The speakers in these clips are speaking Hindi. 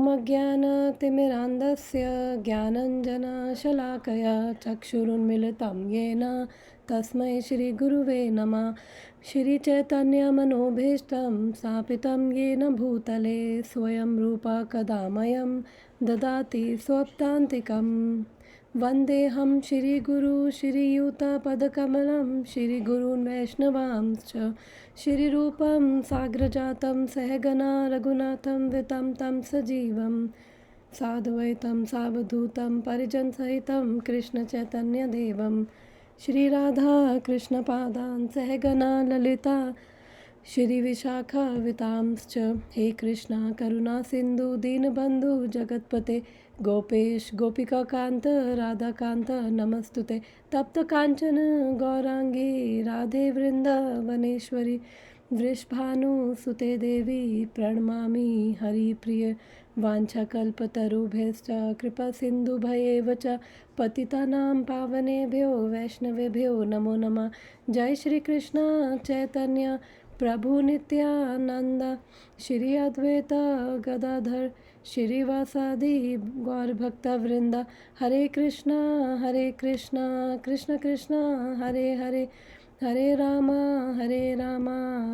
ओमज्ञानतिमिरान्धस्य ज्ञानञ्जनशलाकया चक्षुरुन्मिलितं येन तस्मै श्रीगुरुवे नमः। श्रीचैतन्यमनोभीष्टं स्थापितं येन भूतले स्वयं रूपा कदा मह्यं ददाति स्वपदान्तिकम्। वन्देऽहं श्रीगुरु श्रीयुतपदकमलं श्रीगुरून् वैष्णवांश्च श्रीरूपं साग्रजातं सहगना रघुनाथं वितं तं सजीवं साद्वैतं सावधूतं परिजनसहितं कृष्णचैतन्यदेवं श्रीराधा कृष्णपादान् सहगना ललिता श्रीविशाखावितांश्च। हे कृष्णा करुणा सिन्धु दीनबन्धु जगत्पते गोपेश गोपिकाकान्त राधाकान्त नमस्तुते। तप्त कांचन गौरांगी राधे वृंदावनेश्वरी वृषभानुसुते देवी प्रणमामि हरिप्रिय। वाञ्छाकल्पतरुभ्यश्च कृपा सिन्धुभ्येव च पतितानां पावनेभ्यो वैष्णवेभ्यो नमो नमः। जय श्री कृष्ण चैतन्य प्रभु नित्यानंद श्री अद्वैत गदाधर श्रीवासादि गौरभक्तवृंद। हरे कृष्णा कृष्ण कृष्ण हरे हरे हरे राम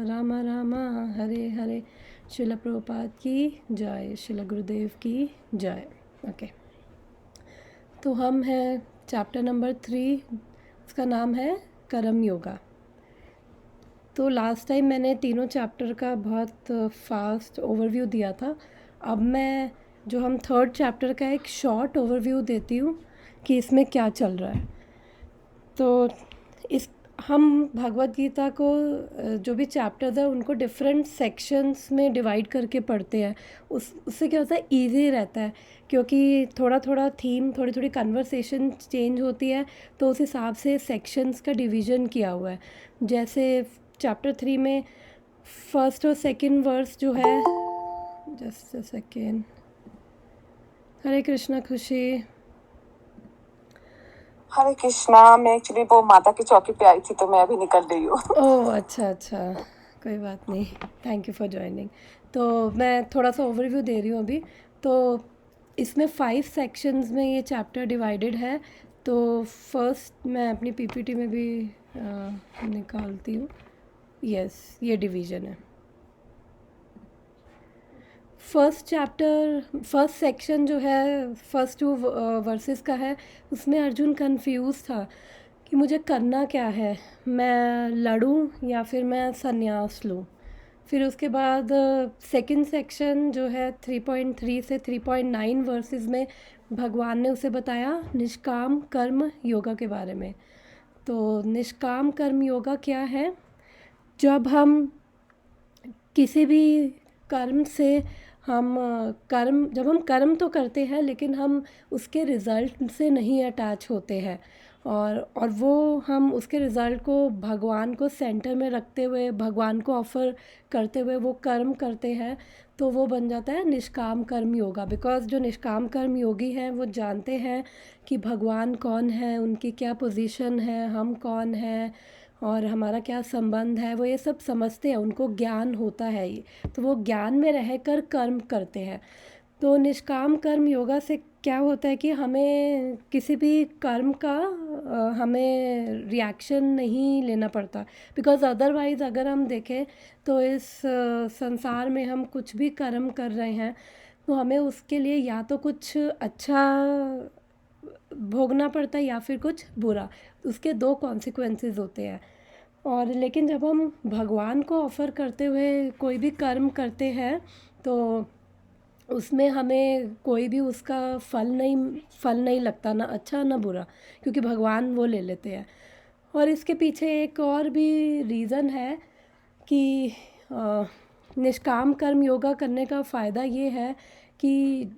राम राम हरे हरे। शिल प्रभुपाद की जय, शिल गुरुदेव की जय। ओके, तो हम हैं चैप्टर नंबर 3, उसका नाम है कर्म योगा। तो लास्ट टाइम मैंने तीनों चैप्टर का बहुत फास्ट ओवरव्यू दिया था। अब मैं जो हम थर्ड चैप्टर का एक शॉर्ट ओवरव्यू देती हूँ कि इसमें क्या चल रहा है। तो इस हम भगवत गीता को जो भी चैप्टर्स है उनको डिफरेंट सेक्शंस में डिवाइड करके पढ़ते हैं। उससे क्या होता है, इजी रहता है, क्योंकि थोड़ा थोड़ा थीम, थोड़ी थोड़ी कन्वर्सेशन चेंज होती है, तो उस हिसाब से सेक्शंस का डिवीज़न किया हुआ है। जैसे चैप्टर 3 में फर्स्ट और सेकंड वर्स जो है, जस्ट अ सेकेंड। हरे कृष्णा खुशी। हरे कृष्णा। मैं एक्चुअली वो माता की चौकी पे आई थी, तो मैं अभी निकल रही हूँ। ओह अच्छा, कोई बात नहीं, थैंक यू फॉर ज्वाइनिंग। तो मैं थोड़ा सा ओवरव्यू दे रही हूँ अभी। तो इसमें 5 सेक्शंस में ये चैप्टर डिवाइडेड है। तो फर्स्ट मैं अपनी पीपीटी में भी निकालती हूँ। यस, ये डिवीज़न है। फर्स्ट सेक्शन जो है, फर्स्ट 2 वर्सेस का है, उसमें अर्जुन कंफ्यूज था कि मुझे करना क्या है, मैं लड़ूं या फिर मैं संन्यास लूं। फिर उसके बाद सेकंड सेक्शन जो है 3.3 से 3.9 वर्सेस में भगवान ने उसे बताया निष्काम कर्म योगा के बारे में। तो निष्काम कर्म योगा क्या है? जब हम किसी भी कर्म से जब हम कर्म तो करते हैं, लेकिन हम उसके रिज़ल्ट से नहीं अटैच होते हैं, और वो हम उसके रिज़ल्ट को भगवान को सेंटर में रखते हुए, भगवान को ऑफ़र करते हुए वो कर्म करते हैं, तो वो बन जाता है निष्काम कर्म योगा। बिकॉज़ जो निष्काम कर्म योगी हैं वो जानते हैं कि भगवान कौन है, उनकी क्या पोजीशन है, हम कौन हैं और हमारा क्या संबंध है, वो ये सब समझते हैं, उनको ज्ञान होता है ये, तो वो ज्ञान में रहकर कर्म करते हैं। तो निष्काम कर्म योगा से क्या होता है कि हमें किसी भी कर्म का हमें रिएक्शन नहीं लेना पड़ता। बिकॉज़ अदरवाइज़ अगर हम देखें तो इस संसार में हम कुछ भी कर्म कर रहे हैं तो हमें उसके लिए या तो कुछ अच्छा भोगना पड़ता है या फिर कुछ बुरा। उसके 2 कॉन्सिक्वेंसेस होते हैं। और लेकिन जब हम भगवान को ऑफ़र करते हुए कोई भी कर्म करते हैं तो उसमें हमें कोई भी उसका फल नहीं लगता, ना अच्छा ना बुरा, क्योंकि भगवान वो ले लेते हैं। और इसके पीछे एक और भी रीज़न है कि निष्काम कर्म योगा करने का फ़ायदा ये है कि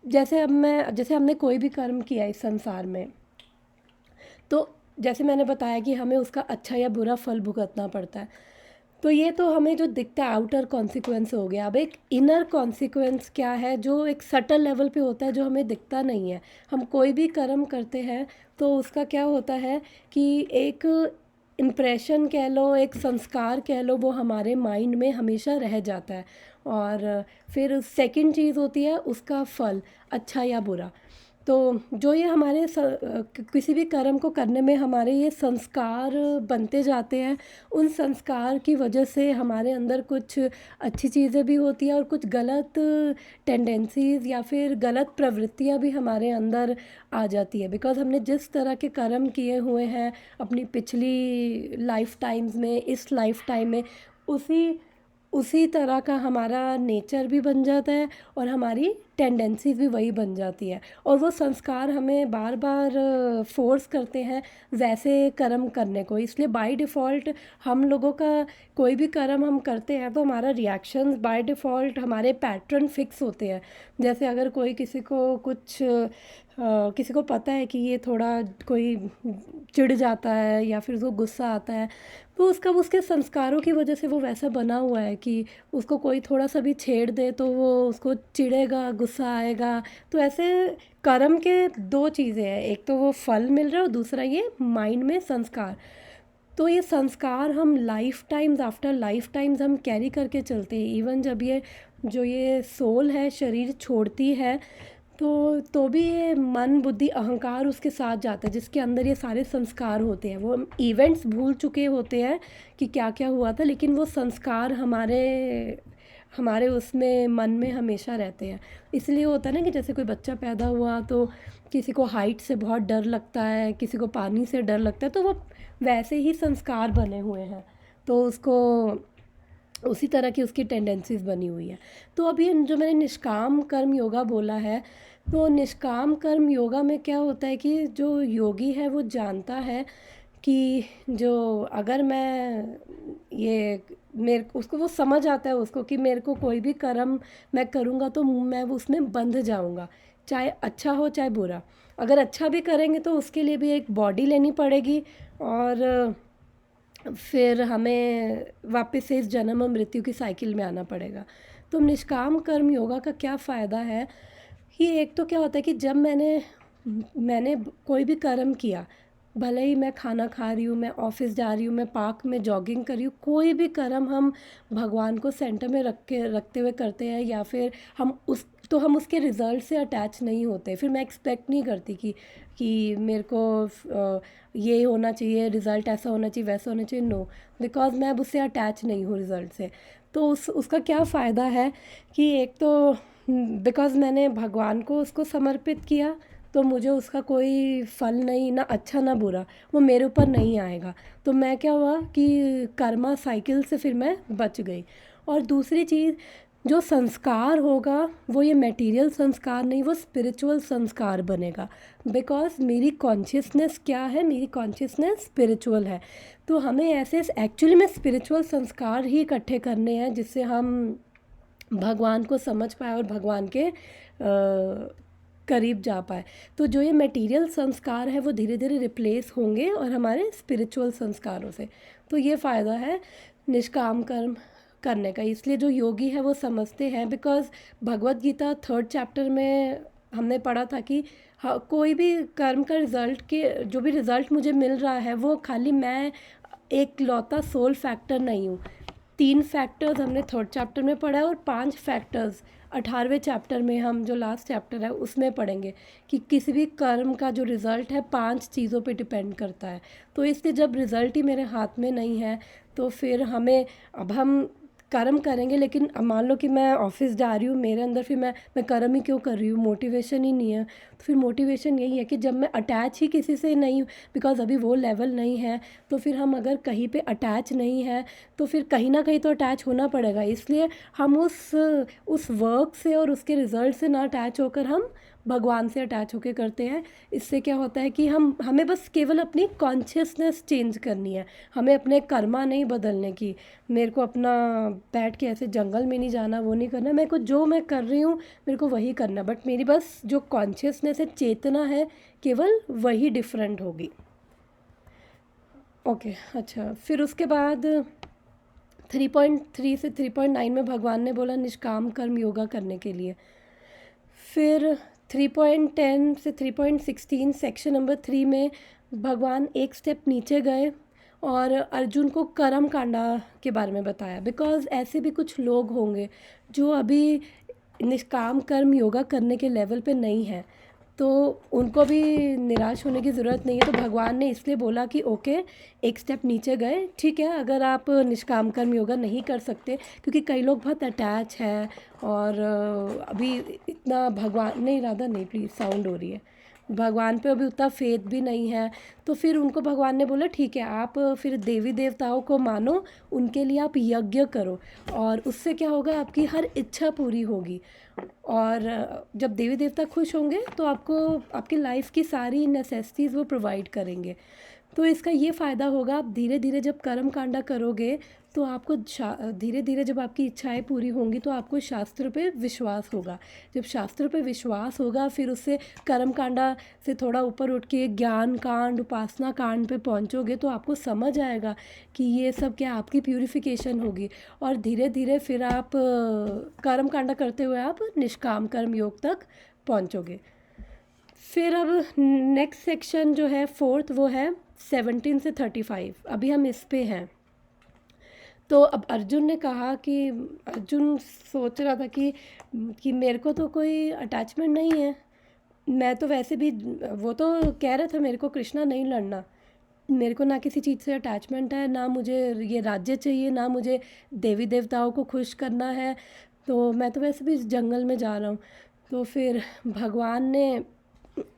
जैसे हमने कोई भी कर्म किया इस संसार में, तो जैसे मैंने बताया कि हमें उसका अच्छा या बुरा फल भुगतना पड़ता है। तो ये तो हमें जो दिखता है आउटर कॉन्सिक्वेंस हो गया। अब एक इनर कॉन्सिक्वेंस क्या है, जो एक सटल लेवल पे होता है, जो हमें दिखता नहीं है। हम कोई भी कर्म करते हैं तो उसका क्या होता है कि एक इम्प्रेशन कह लो, एक संस्कार कह लो, वो हमारे माइंड में हमेशा रह जाता है। और फिर सेकंड चीज़ होती है उसका फल, अच्छा या बुरा। तो जो ये हमारे किसी भी कर्म को करने में हमारे ये संस्कार बनते जाते हैं, उन संस्कार की वजह से हमारे अंदर कुछ अच्छी चीज़ें भी होती हैं और कुछ गलत टेंडेंसीज़ या फिर गलत प्रवृत्तियां भी हमारे अंदर आ जाती है, बिकॉज़ हमने जिस तरह के कर्म किए हुए हैं अपनी पिछली लाइफ टाइम्स में, इस लाइफ टाइम में, उसी उसी तरह का हमारा नेचर भी बन जाता है और हमारी टेंडेंसीज भी वही बन जाती है, और वो संस्कार हमें बार बार फोर्स करते हैं वैसे कर्म करने को। इसलिए बाय डिफ़ॉल्ट हम लोगों का कोई भी कर्म हम करते हैं तो हमारा रिएक्शंस बाय डिफ़ॉल्ट हमारे पैटर्न फिक्स होते हैं। जैसे अगर कोई किसी को पता है कि ये थोड़ा कोई चिढ़ जाता है या फिर उसको गुस्सा आता है, तो उसका उसके संस्कारों की वजह से वो वैसा बना हुआ है कि उसको कोई थोड़ा सा भी छेड़ दे तो वो उसको चिढ़ेगा, गुस्सा आएगा। तो ऐसे कर्म के दो चीज़ें हैं, एक तो वो फल मिल रहा है और दूसरा ये माइंड में संस्कार। तो ये संस्कार हम life times after life times हम कैरी करके चलते हैं। इवन जब ये सोल है शरीर छोड़ती है, तो भी ये मन बुद्धि अहंकार उसके साथ जाता है, जिसके अंदर ये सारे संस्कार होते हैं। वो इवेंट्स भूल चुके होते हैं कि क्या क्या हुआ था, लेकिन वो संस्कार हमारे हमारे उसमें मन में हमेशा रहते हैं। इसलिए होता है ना कि जैसे कोई बच्चा पैदा हुआ तो किसी को हाइट से बहुत डर लगता है, किसी को पानी से डर लगता है, तो वो वैसे ही संस्कार बने हुए हैं, तो उसको उसी तरह की उसकी टेंडेंसीज बनी हुई है। तो अभी जो मैंने निष्काम कर्म योगा बोला है, तो निष्काम कर्म योगा में क्या होता है कि जो योगी है वो जानता है कि जो अगर मैं ये मेरे उसको वो समझ आता है उसको कि मेरे को कोई भी कर्म मैं करूँगा तो मैं वो उसमें बंध जाऊँगा, चाहे अच्छा हो चाहे बुरा। अगर अच्छा भी करेंगे तो उसके लिए भी एक बॉडी लेनी पड़ेगी, और फिर हमें वापस से इस जन्म और मृत्यु की साइकिल में आना पड़ेगा। तो निष्काम कर्म योगा का क्या फ़ायदा है कि एक तो क्या होता है कि जब मैंने कोई भी कर्म किया, भले ही मैं खाना खा रही हूँ, मैं ऑफिस जा रही हूँ, मैं पार्क में जॉगिंग कर रही हूँ, कोई भी कर्म हम भगवान को सेंटर में रखते हुए करते हैं, या फिर हम उसके रिज़ल्ट से अटैच नहीं होते। फिर मैं एक्सपेक्ट नहीं करती कि मेरे को ये होना चाहिए, रिज़ल्ट ऐसा होना चाहिए, वैसा होना चाहिए। नो, बिकॉज़ मैं अब उससे अटैच नहीं हूँ रिज़ल्ट से। तो उसका क्या फ़ायदा है कि एक तो बिकॉज़ मैंने भगवान को उसको समर्पित किया, तो मुझे उसका कोई फल नहीं, ना अच्छा ना बुरा, वो मेरे ऊपर नहीं आएगा। तो मैं क्या हुआ कि कर्मा साइकिल से फिर मैं बच गई। और दूसरी चीज़, जो संस्कार होगा वो ये मटेरियल संस्कार नहीं, वो स्पिरिचुअल संस्कार बनेगा। बिकॉज़ मेरी कॉन्शियसनेस क्या है, मेरी कॉन्शियसनेस स्पिरिचुअल है। तो हमें ऐसे एक्चुअली में स्पिरिचुअल संस्कार ही इकट्ठे करने हैं जिससे हम भगवान को समझ पाए और भगवान के करीब जा पाए। तो जो ये मटेरियल संस्कार है वो धीरे धीरे रिप्लेस होंगे और हमारे स्पिरिचुअल संस्कारों से। तो ये फ़ायदा है निष्काम कर्म करने का। इसलिए जो योगी है वो समझते हैं, because Bhagavad Gita 3rd chapter में हमने पढ़ा था कि कोई भी कर्म का रिज़ल्ट के जो भी रिज़ल्ट मुझे मिल रहा है वो खाली मैं एक लौता सोल फैक्टर नहीं हूँ। 3 फैक्टर्स हमने 3rd चैप्टर में पढ़ा है और 5 फैक्टर्स 18वें चैप्टर में, हम जो लास्ट चैप्टर है उसमें पढ़ेंगे कि किसी भी कर्म का जो रिज़ल्ट है 5 चीज़ों पे डिपेंड करता है। तो इसलिए जब रिज़ल्ट ही मेरे हाथ में नहीं है तो फिर अब हम कर्म करेंगे, लेकिन अब मान लो कि मैं ऑफिस जा रही हूँ, मेरे अंदर फिर मैं कर्म ही क्यों कर रही हूँ, मोटिवेशन ही नहीं है। तो फिर मोटिवेशन यही है कि जब मैं अटैच ही किसी से नहीं हूँ, बिकॉज़ अभी वो लेवल नहीं है, तो फिर हम अगर कहीं पे अटैच नहीं है तो फिर कहीं ना कहीं तो अटैच होना पड़ेगा। इसलिए हम उस वर्क से और उसके रिज़ल्ट से ना अटैच होकर हम भगवान से अटैच होकर करते हैं। इससे क्या होता है कि हमें बस केवल अपनी कॉन्शियसनेस चेंज करनी है, हमें अपने कर्मा नहीं बदलने की। मेरे को अपना बैठ के ऐसे जंगल में नहीं जाना, वो नहीं करना, मेरे को जो मैं कर रही हूँ मेरे को वही करना, बट मेरी बस जो कॉन्शियसनेस है, चेतना है, केवल वही डिफरेंट होगी। ओके, अच्छा, फिर उसके बाद 3.3 से 3.9 में भगवान ने बोला निष्काम कर्म योगा करने के लिए। फिर 3.10 से 3.16 सेक्शन नंबर 3 में भगवान एक स्टेप नीचे गए और अर्जुन को कर्म कांडा के बारे में बताया। बिकॉज़ ऐसे भी कुछ लोग होंगे जो अभी निष्काम कर्म योगा करने के लेवल पे नहीं है, तो उनको भी निराश होने की ज़रूरत नहीं है। तो भगवान ने इसलिए बोला कि ओके, एक स्टेप नीचे गए, ठीक है, अगर आप निष्काम कर्म योगा नहीं कर सकते, क्योंकि कई लोग बहुत अटैच हैं और अभी इतना भगवान नहीं, राधा नहीं, प्लीज़ साउंड हो रही है, भगवान पे अभी उतना फेथ भी नहीं है। तो फिर उनको भगवान ने बोला ठीक है, आप फिर देवी देवताओं को मानो, उनके लिए आप यज्ञ करो, और उससे क्या होगा, आपकी हर इच्छा पूरी होगी। और जब देवी देवता खुश होंगे तो आपको आपकी लाइफ की सारी नेसेसिटीज़ वो प्रोवाइड करेंगे। तो इसका ये फ़ायदा होगा, आप धीरे धीरे जब कर्म कांडा करोगे तो आपको धीरे धीरे जब आपकी इच्छाएं पूरी होंगी तो आपको शास्त्र पे विश्वास होगा। जब शास्त्र पे विश्वास होगा, फिर उससे कर्म कांडा से थोड़ा ऊपर उठ के ज्ञान कांड, उपासना कांड पे पहुंचोगे तो आपको समझ आएगा कि ये सब क्या आपकी प्यूरिफिकेशन होगी। और धीरे धीरे फिर आप कर्म कांडा करते हुए आप निष्काम कर्म योग तक पहुंचोगे। फिर अब नेक्स्ट सेक्शन जो है फोर्थ, वो है 17 से 35। अभी हम इस पे हैं। तो अब अर्जुन ने कहा कि अर्जुन सोच रहा था कि मेरे को तो कोई अटैचमेंट नहीं है, मैं तो वैसे भी, वो तो कह रहा था मेरे को कृष्णा नहीं लड़ना, मेरे को ना किसी चीज़ से अटैचमेंट है, ना मुझे ये राज्य चाहिए, ना मुझे देवी देवताओं को खुश करना है, तो मैं तो वैसे भी इस जंगल में जा रहा हूँ। तो फिर भगवान ने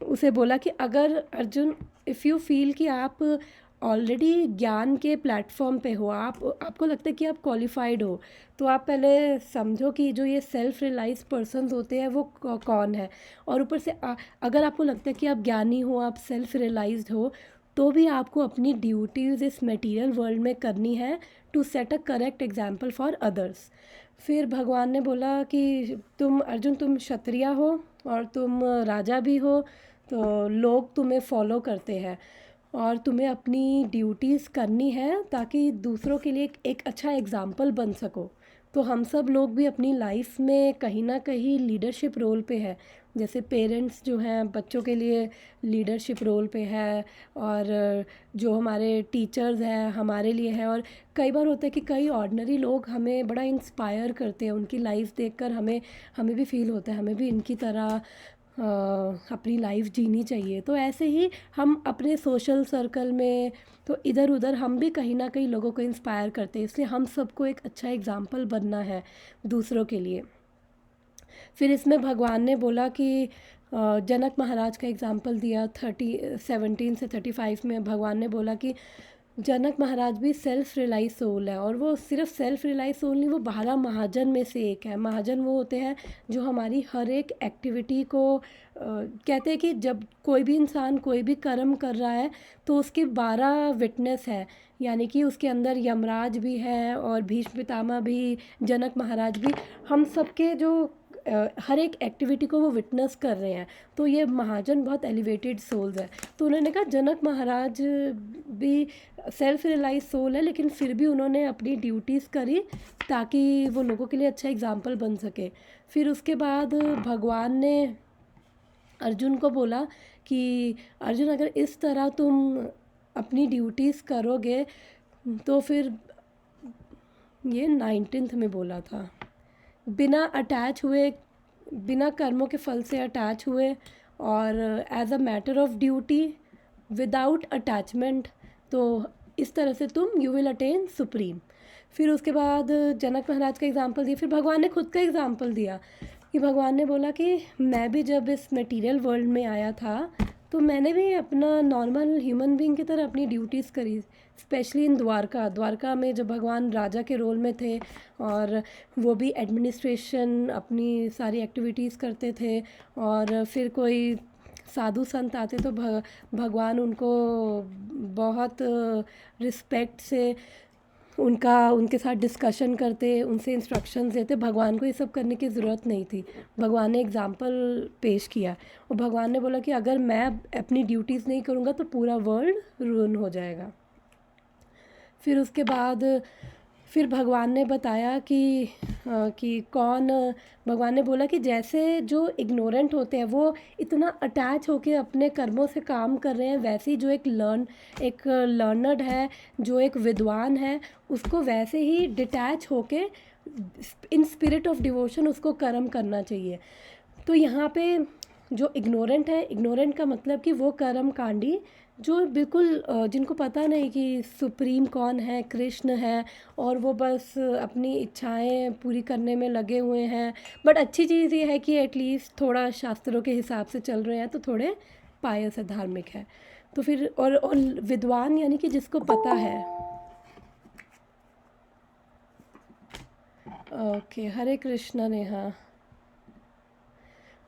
उसे बोला कि अगर अर्जुन, इफ़ यू फील कि आप ऑलरेडी ज्ञान के प्लेटफॉर्म पे हो, आपको लगता है कि आप क्वालिफाइड हो, तो आप पहले समझो कि जो ये सेल्फ रियलाइज पर्सन्स होते हैं वो कौन है। और ऊपर से अगर आपको लगता है कि आप ज्ञानी हो, आप सेल्फ रियलाइज्ड हो, तो भी आपको अपनी ड्यूटीज़ इस मटेरियल वर्ल्ड में करनी है to set a correct example for others. फिर भगवान ने बोला कि तुम अर्जुन, तुम क्षत्रिय हो और तुम राजा भी हो, तो लोग तुम्हें फॉलो करते हैं और तुम्हें अपनी ड्यूटीज़ करनी है ताकि दूसरों के लिए एक अच्छा एग्ज़ाम्पल बन सको। तो हम सब लोग भी अपनी लाइफ में कहीं ना कहीं लीडरशिप रोल पे है। जैसे पेरेंट्स जो हैं बच्चों के लिए लीडरशिप रोल पे है, और जो हमारे टीचर्स हैं हमारे लिए है। और कई बार होता है कि कई ऑर्डिनरी लोग हमें बड़ा इंस्पायर करते हैं, उनकी लाइफ देखकर हमें हमें भी फील होता है हमें भी इनकी तरह अपनी लाइफ जीनी चाहिए। तो ऐसे ही हम अपने सोशल सर्कल में, तो इधर उधर हम भी कहीं ना कहीं लोगों को इंस्पायर करते हैं, इसलिए हम सबको एक अच्छा एग्जाम्पल बनना है दूसरों के लिए। फिर इसमें भगवान ने बोला कि जनक महाराज का एग्जाम्पल दिया 17 से 35 में। भगवान ने बोला कि जनक महाराज भी सेल्फ रियलाइज सोल है, और वो सिर्फ सेल्फ रियलाइज सोल नहीं, वो 12 महाजन में से एक है। महाजन वो होते हैं जो हमारी हर एक एक्टिविटी को कहते हैं कि जब कोई भी इंसान कोई भी कर्म कर रहा है तो उसके 12 विटनेस है, यानी कि उसके अंदर यमराज भी है और भीष्म पितामह भी, जनक महाराज भी, हम सबके जो हर एक एक्टिविटी को वो विटनेस कर रहे हैं। तो ये महाजन बहुत एलिवेटेड सोल्स है। तो उन्होंने कहा जनक महाराज भी सेल्फ रियलाइज सोल है, लेकिन फिर भी उन्होंने अपनी ड्यूटीज़ करी ताकि वो लोगों के लिए अच्छा एग्जाम्पल बन सके। फिर उसके बाद भगवान ने अर्जुन को बोला कि अर्जुन, अगर इस तरह तुम अपनी ड्यूटीज़ करोगे तो फिर, ये 19th में बोला था, बिना अटैच हुए, बिना कर्मों के फल से अटैच हुए, और as a matter of duty without attachment, तो इस तरह से तुम यू विल अटेन सुप्रीम। फिर उसके बाद जनक महाराज का एग्जाम्पल दिया। फिर भगवान ने खुद का एग्जाम्पल दिया कि भगवान ने बोला कि मैं भी जब इस मटेरियल वर्ल्ड में आया था तो मैंने भी अपना नॉर्मल ह्यूमन बीइंग की तरह अपनी ड्यूटीज़ करी, स्पेशली इन द्वारका में जब भगवान राजा के रोल में थे, और वो भी एडमिनिस्ट्रेशन अपनी सारी एक्टिविटीज़ करते थे। और फिर कोई साधु संत आते तो भगवान उनको बहुत रिस्पेक्ट से उनके साथ डिस्कशन करते, उनसे इंस्ट्रक्शंस देते। भगवान को ये सब करने की ज़रूरत नहीं थी, भगवान ने एग्जाम्पल पेश किया, और भगवान ने बोला कि अगर मैं अपनी ड्यूटीज़ नहीं करूँगा तो पूरा वर्ल्ड रूइन हो जाएगा। फिर उसके बाद फिर भगवान ने बताया कि भगवान ने बोला कि जैसे जो इग्नोरेंट होते हैं वो इतना अटैच होके अपने कर्मों से काम कर रहे हैं, वैसे ही जो एक लर्नर्ड है, जो एक विद्वान है, उसको वैसे ही डिटैच होके इन स्पिरिट ऑफ डिवोशन उसको कर्म करना चाहिए। तो यहाँ पे जो इग्नोरेंट है, इग्नोरेंट का मतलब कि वो कर्म कांडी जो बिल्कुल जिनको पता नहीं कि सुप्रीम कौन है, कृष्ण है, और वो बस अपनी इच्छाएं पूरी करने में लगे हुए हैं। बट अच्छी चीज़ ये है कि एटलीस्ट थोड़ा शास्त्रों के हिसाब से चल रहे हैं, तो थोड़े पायस है, धार्मिक है। तो फिर और विद्वान यानी कि जिसको पता है। ओके, हरे कृष्णा नेहा।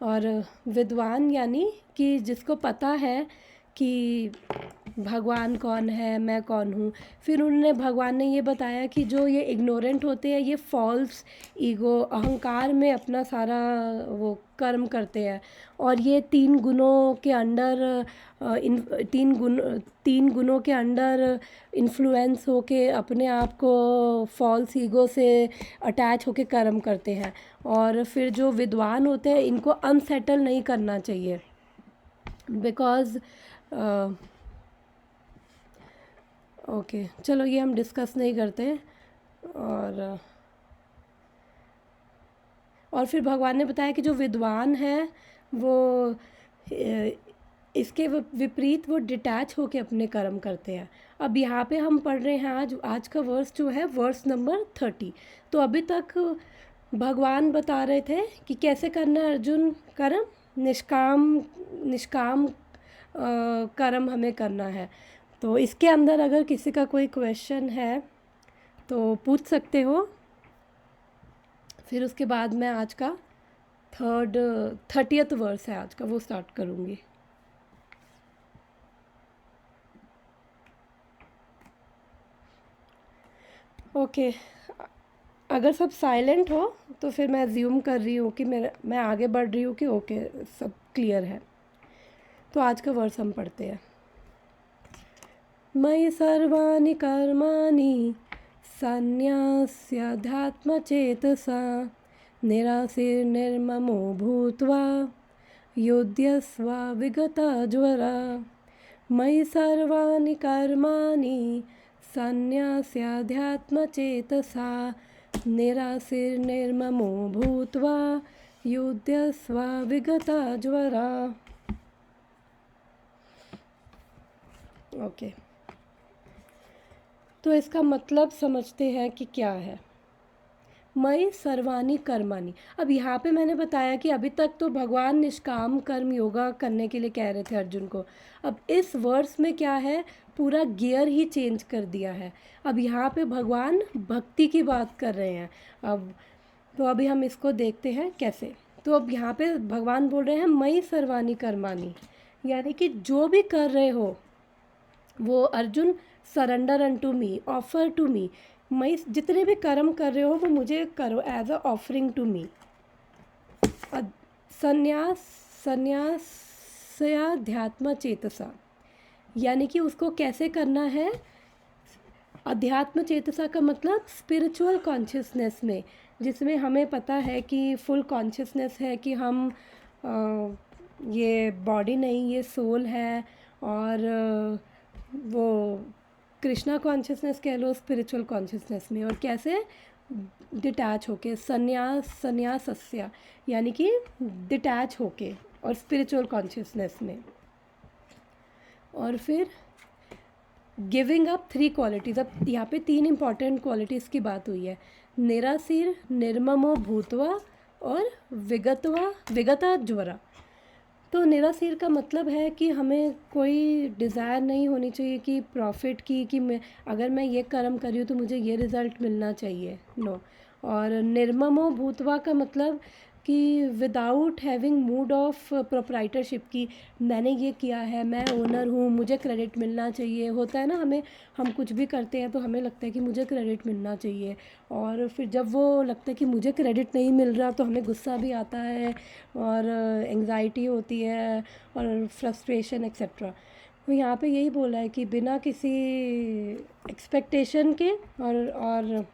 और विद्वान यानी कि जिसको पता है कि भगवान कौन है, मैं कौन हूँ। फिर उन्होंने, भगवान ने ये बताया कि जो ये इग्नोरेंट होते हैं, ये फॉल्स ईगो, अहंकार में अपना सारा वो कर्म करते हैं, और ये तीन गुणों के अंडर तीन गुणों के अंडर इन्फ्लुएंस होके अपने आप को फॉल्स ईगो से अटैच होके कर्म करते हैं। और फिर जो विद्वान होते हैं, इनको अनसेटल नहीं करना चाहिए, बिकॉज ओके चलो ये हम डिस्कस नहीं करते। और फिर भगवान ने बताया कि जो विद्वान है वो इसके विपरीत वो डिटैच होके अपने कर्म करते हैं। अब यहाँ पे हम पढ़ रहे हैं आज का वर्स जो है वर्स नंबर 30। तो अभी तक भगवान बता रहे थे कि कैसे करना है अर्जुन कर्म, निष्काम कर्म हमें करना है। तो इसके अंदर अगर किसी का कोई क्वेश्चन है तो पूछ सकते हो। फिर उसके बाद मैं आज का 30th वर्स है आज का, वो स्टार्ट करूँगी। ओके, अगर सब साइलेंट हो तो फिर मैं अज्यूम कर रही हूँ कि मैं आगे बढ़ रही हूँ कि ओके सब क्लियर है। तो आज का वर्स हम पढ़ते हैं। मयि सर्वाणि कर्माणि सन्न्यास्याध्यात्मचेतसा निराशीर्निर्ममो भूत्वा युध्यस्व विगतज्वरा। मयि सर्वाणि कर्माणि सन्न्यास्याध्यात्मचेतसा निराशीर्निर्ममो भूत्वा युध्यस्व विगतज्वरा। ओके, तो इसका मतलब समझते हैं कि क्या है मयि सर्वाणि कर्माणि। अब यहाँ पे मैंने बताया कि अभी तक तो भगवान निष्काम कर्म योगा करने के लिए कह रहे थे अर्जुन को। अब इस वर्स में क्या है, पूरा गियर ही चेंज कर दिया है। अब यहाँ पे भगवान भक्ति की बात कर रहे हैं। अब तो अभी हम इसको देखते हैं कैसे। तो अब यहाँ पे भगवान बोल रहे हैं मयि सर्वाणि कर्माणि, यानी कि जो भी कर रहे हो वो Arjun surrender unto me, offer to me. मैं जितने भी कर्म कर रहे हो वो मुझे करो as a offering to me. संन्यासयाध्यात्म चेतसा, यानी कि उसको कैसे करना है। अध्यात्म चेतसा का मतलब स्पिरिचुअल कॉन्शियसनेस में, जिसमें हमें पता है कि फुल कॉन्शियसनेस है कि हम ये बॉडी नहीं, ये सोल है। और वो कृष्णा कॉन्शियसनेस कह लो स्पिरिचुअल कॉन्शियसनेस में। और कैसे डिटैच होके, संन्यासस्य यानी कि डिटैच होके और स्पिरिचुअल कॉन्शियसनेस में। और फिर गिविंग अप 3 क्वालिटीज़। अब यहाँ पे 3 इंपॉर्टेंट क्वालिटीज़ की बात हुई है, निराशीर, निर्ममो भूत्वा और विगता ज्वरा। तो निराशीर का मतलब है कि हमें कोई डिज़ायर नहीं होनी चाहिए कि प्रॉफिट की, कि अगर मैं ये कर्म कर रही हूँ तो मुझे ये रिज़ल्ट मिलना चाहिए, नो। और निर्ममो भूतवा का मतलब कि without having mood off proprietorship, की मैंने ये किया है, मैं ओनर हूँ, मुझे क्रेडिट मिलना चाहिए। होता है ना, हम कुछ भी करते हैं तो हमें लगता है कि मुझे क्रेडिट मिलना चाहिए, और फिर जब वो लगता है कि मुझे क्रेडिट नहीं मिल रहा तो हमें गुस्सा भी आता है और एंग्जाइटी होती है और फ्रस्ट्रेशन एक्सेट्रा। तो यहाँ पे यही बोला है कि बिना किसी एक्सपेक्टेशन के और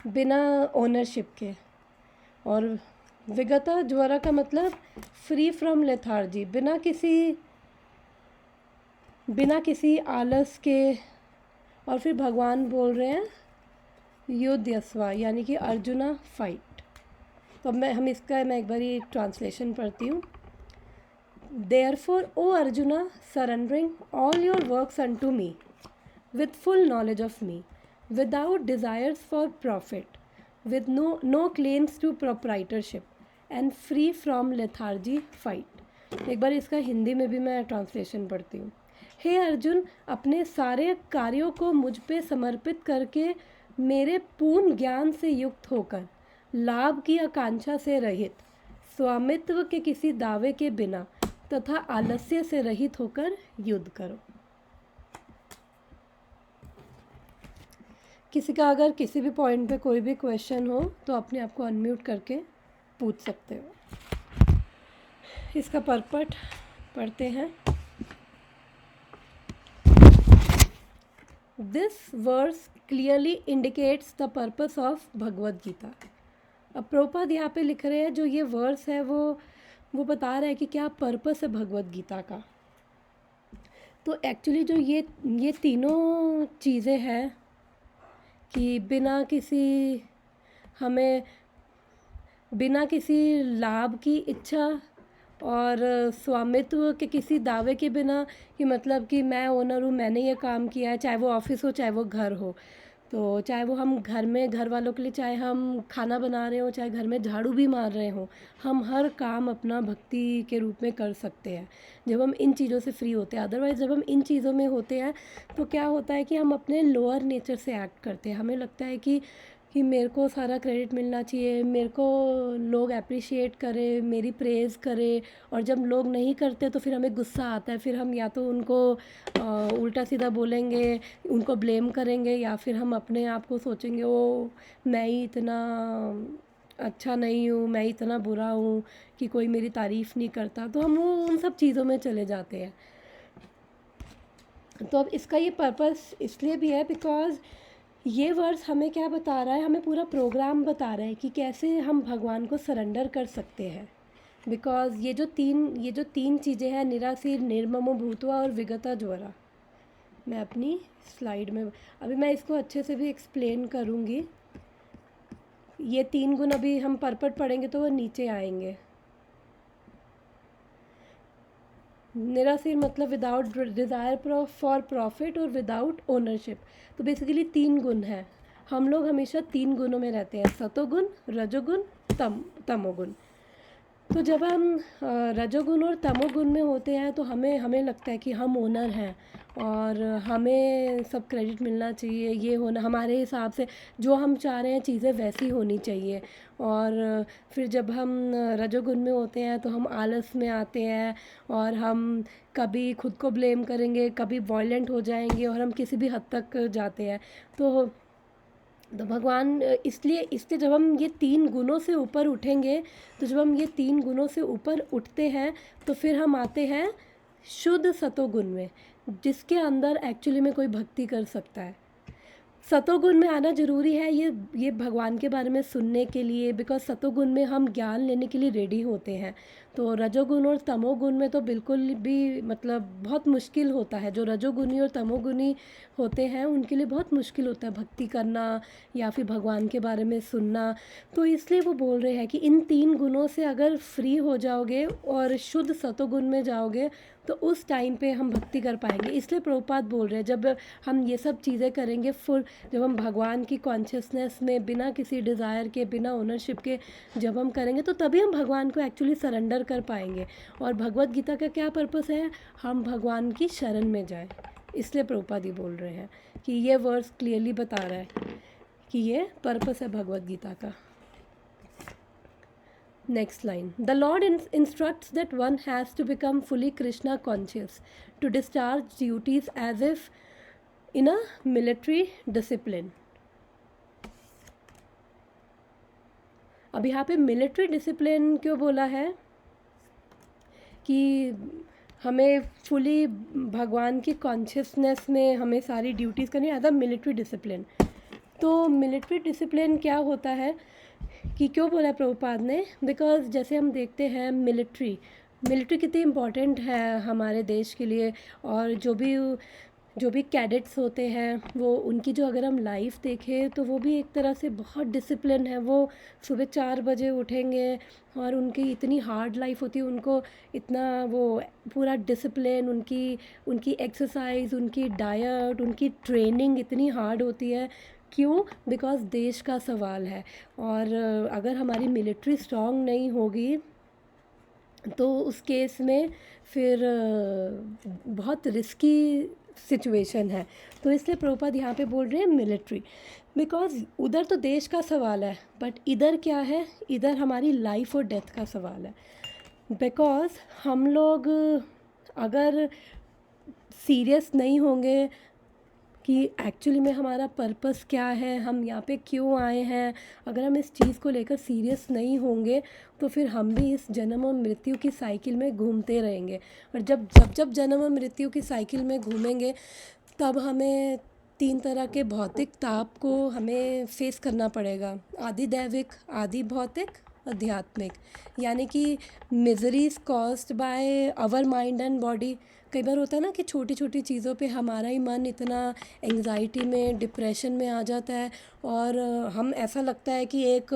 बिना ओनरशिप के। और विगता ज्वरा का मतलब फ्री फ्रॉम लेथार्जी, बिना किसी आलस के। और फिर भगवान बोल रहे हैं युद्धस्वा यानी कि अर्जुना फाइट। तो अब मैं एक बार ये ट्रांसलेशन पढ़ती हूँ। Therefore, O Arjuna, surrendering all your works unto me, with full knowledge of me, without desires for profit, with no claims to proprietorship, and free from lethargy, fight। एक बार इसका हिंदी में भी मैं ट्रांसलेशन पढ़ती हूँ। हे अर्जुन, अपने सारे कार्यों को मुझ पे समर्पित करके मेरे पूर्ण ज्ञान से युक्त होकर, लाभ की आकांक्षा से रहित, स्वामित्व के किसी दावे के बिना तथा आलस्य से रहित होकर युद्ध करो। किसी का अगर किसी भी पॉइंट पे कोई भी क्वेश्चन हो तो अपने आप को अनम्यूट करके पूछ सकते हो। इसका परपट पढ़ते हैं। This verse clearly indicates the purpose of Bhagavad Gita. अब प्रभुपाद यहाँ पे लिख रहे हैं, जो ये वर्स है वो बता रहा है कि क्या पर्पस है भगवद गीता का। तो एक्चुअली जो ये तीनों चीज़ें हैं कि बिना किसी लाभ की इच्छा और स्वामित्व के किसी दावे के बिना, कि मतलब कि मैं ओनर हूँ, मैंने ये काम किया है, चाहे वो ऑफिस हो चाहे वो घर हो। तो चाहे वो हम घर वालों के लिए, चाहे हम खाना बना रहे हो, चाहे घर में झाड़ू भी मार रहे हो, हम हर काम अपना भक्ति के रूप में कर सकते हैं जब हम इन चीज़ों से फ्री होते हैं। अदरवाइज़ जब हम इन चीज़ों में होते हैं तो क्या होता है कि हम अपने लोअर नेचर से एक्ट करते हैं। हमें लगता है कि मेरे को सारा क्रेडिट मिलना चाहिए, मेरे को लोग अप्रिशिएट करें, मेरी प्रेज़ करें, और जब लोग नहीं करते तो फिर हमें गुस्सा आता है। फिर हम या तो उनको उल्टा सीधा बोलेंगे, उनको ब्लेम करेंगे, या फिर हम अपने आप को सोचेंगे ओ मैं ही इतना अच्छा नहीं हूँ, मैं इतना बुरा हूँ कि कोई मेरी तारीफ़ नहीं करता। तो हम उन सब चीज़ों में चले जाते हैं। तो अब इसका ये पर्पस इसलिए भी है बिकॉज़ ये वर्स हमें क्या बता रहा है, हमें पूरा प्रोग्राम बता रहा है कि कैसे हम भगवान को सरेंडर कर सकते हैं। बिकॉज़ ये जो तीन चीज़ें हैं, निराशीर, निर्ममो भूत्वा और विगता ज्वरा। मैं अपनी स्लाइड में अभी मैं इसको अच्छे से भी एक्सप्लेन करूँगी। ये 3 गुण अभी हम परपट पढ़ेंगे तो वो नीचे आएंगे। निराशीर मतलब विदाउट डिज़ायर फॉर प्रॉफिट और विदाउट ओनरशिप। तो बेसिकली 3 गुण हैं। हम लोग हमेशा 3 गुणों में रहते हैं, सतोगुण, रजोगुण, तमोगुण। तो जब हम रजोगुण और तमोगुण में होते हैं तो हमें लगता है कि हम ओनर हैं और हमें सब क्रेडिट मिलना चाहिए, ये होना हमारे हिसाब से, जो हम चाह रहे हैं चीज़ें वैसी होनी चाहिए। और फिर जब हम रजोगुण में होते हैं तो हम आलस में आते हैं और हम कभी खुद को ब्लेम करेंगे, कभी वॉयलेंट हो जाएंगे और हम किसी भी हद तक जाते हैं। तो भगवान इसलिए जब हम ये 3 गुणों से ऊपर उठेंगे, तो जब हम ये 3 गुणों से ऊपर उठते हैं तो फिर हम आते हैं शुद्ध सतोगुण में, जिसके अंदर एक्चुअली में कोई भक्ति कर सकता है। सतोगुण में आना ज़रूरी है ये भगवान के बारे में सुनने के लिए, बिकॉज सतोगुण में हम ज्ञान लेने के लिए रेडी होते हैं। तो रजोगुण और तमोगुण में तो बिल्कुल भी मतलब बहुत मुश्किल होता है। जो रजोगुणी और तमोगुणी होते हैं उनके लिए बहुत मुश्किल होता है भक्ति करना या फिर भगवान के बारे में सुनना। तो इसलिए वो बोल रहे हैं कि इन 3 गुणों से अगर फ्री हो जाओगे और शुद्ध सतोगुण में जाओगे तो उस टाइम पे हम भक्ति कर पाएंगे। इसलिए प्रभुपाद बोल रहे हैं जब हम ये सब चीज़ें करेंगे जब हम भगवान की कॉन्शियसनेस में बिना किसी डिज़ायर के, बिना ओनरशिप के जब हम करेंगे तो तभी हम भगवान को एक्चुअली सरेंडर कर पाएंगे। और भगवद गीता का क्या पर्पस है, हम भगवान की शरण में जाएं। इसलिए प्रभुपाद ही बोल रहे हैं कि ये वर्स क्लियरली बता रहा है कि ये पर्पस है भगवद गीता का। Next line. The Lord instructs that one has to become fully Krishna conscious to discharge duties as if in a military discipline. अब यहाँ पे मिलिट्री डिसिप्लिन क्यों बोला है कि हमें फुली भगवान की कॉन्शियसनेस में हमें सारी ड्यूटीज़ करनी है एज अ मिलिट्री डिसिप्लिन। तो मिलिट्री डिसिप्लिन क्या होता है कि क्यों बोला प्रभुपाद ने, बिकॉज़ जैसे हम देखते हैं मिलिट्री कितनी इम्पोर्टेंट है हमारे देश के लिए। और जो भी जो भी कैडेट्स होते हैं वो उनकी जो अगर हम लाइफ देखें तो वो भी एक तरह से बहुत डिसिप्लिन है। वो सुबह 4 बजे उठेंगे और उनकी इतनी हार्ड लाइफ होती है, उनको इतना वो पूरा डिसिप्लिन, उनकी उनकी एक्सरसाइज, उनकी डाइट, उनकी ट्रेनिंग इतनी हार्ड होती है। क्यों? बिकॉज़ देश का सवाल है। और अगर हमारी मिलिट्री स्ट्रांग नहीं होगी तो उस केस में फिर बहुत रिस्की सिचुएशन है। तो इसलिए प्रभुपाद यहाँ पे बोल रहे हैं मिलिट्री, बिकॉज़ उधर तो देश का सवाल है, बट इधर क्या है, इधर हमारी लाइफ और डेथ का सवाल है। बिकॉज़ हम लोग अगर सीरियस नहीं होंगे कि एक्चुअली में हमारा पर्पस क्या है, हम यहाँ पे क्यों आए हैं, अगर हम इस चीज़ को लेकर सीरियस नहीं होंगे तो फिर हम भी इस जन्म और मृत्यु की साइकिल में घूमते रहेंगे। और जब जब जब जन्म और मृत्यु की साइकिल में घूमेंगे तब हमें 3 तरह के भौतिक ताप को हमें फेस करना पड़ेगा। आदि दैविक, आदि भौतिक, आध्यात्मिक। यानी कि miseries caused by our mind and body. कई बार होता है ना कि छोटी छोटी चीज़ों पे हमारा ही मन इतना एंग्जाइटी में, डिप्रेशन में आ जाता है और हम ऐसा लगता है कि एक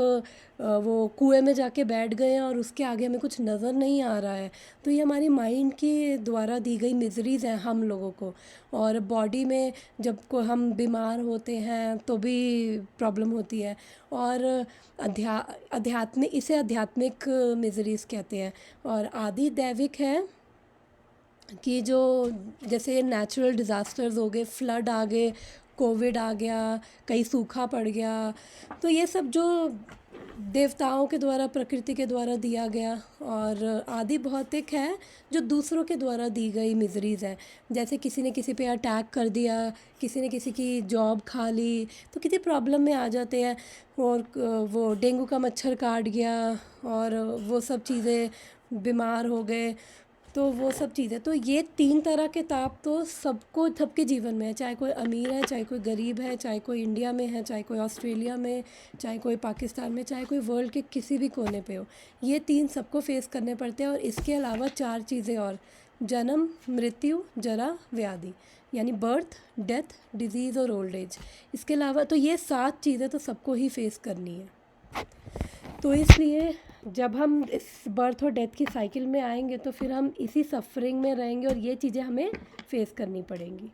वो कुएं में जाके बैठ गए हैं और उसके आगे हमें कुछ नज़र नहीं आ रहा है। तो ये हमारी माइंड के द्वारा दी गई मिजरीज़ हैं हम लोगों को। और बॉडी में जब को हम बीमार होते हैं तो भी प्रॉब्लम होती है। और आध्यात्मिक, इसे आध्यात्मिक मिजरीज़ कहते हैं। और आदि दैविक है कि जो जैसे नेचुरल डिज़ास्टर्स हो गए, फ्लड आ गए, कोविड आ गया, कहीं सूखा पड़ गया, तो ये सब जो देवताओं के द्वारा, प्रकृति के द्वारा दिया गया। और आदि भौतिक है जो दूसरों के द्वारा दी गई मिजरीज़ है। जैसे किसी ने किसी पे अटैक कर दिया, किसी ने किसी की जॉब खा ली, तो कितनी प्रॉब्लम में आ जाते हैं। और वो डेंगू का मच्छर काट गया और वो सब चीज़ें, बीमार हो गए, तो वो सब चीज़ें। तो ये 3 तरह के ताप तो सबको, सबके जीवन में है, चाहे कोई अमीर है, चाहे कोई गरीब है, चाहे कोई इंडिया में है, चाहे कोई ऑस्ट्रेलिया में, चाहे कोई पाकिस्तान में, चाहे कोई वर्ल्ड के किसी भी कोने पे हो। ये 3 सबको फेस करने पड़ते हैं। और इसके अलावा 4 चीज़ें और, जन्म, मृत्यु, जरा, व्याधि, यानी बर्थ, डेथ, डिजीज़ और ओल्ड एज। इसके अलावा तो ये 7 चीज़ें तो सबको ही फेस करनी है। तो इसलिए जब हम इस बर्थ और डेथ की साइकिल में आएंगे तो फिर हम इसी सफरिंग में रहेंगे और ये चीज़ें हमें फेस करनी पड़ेंगी।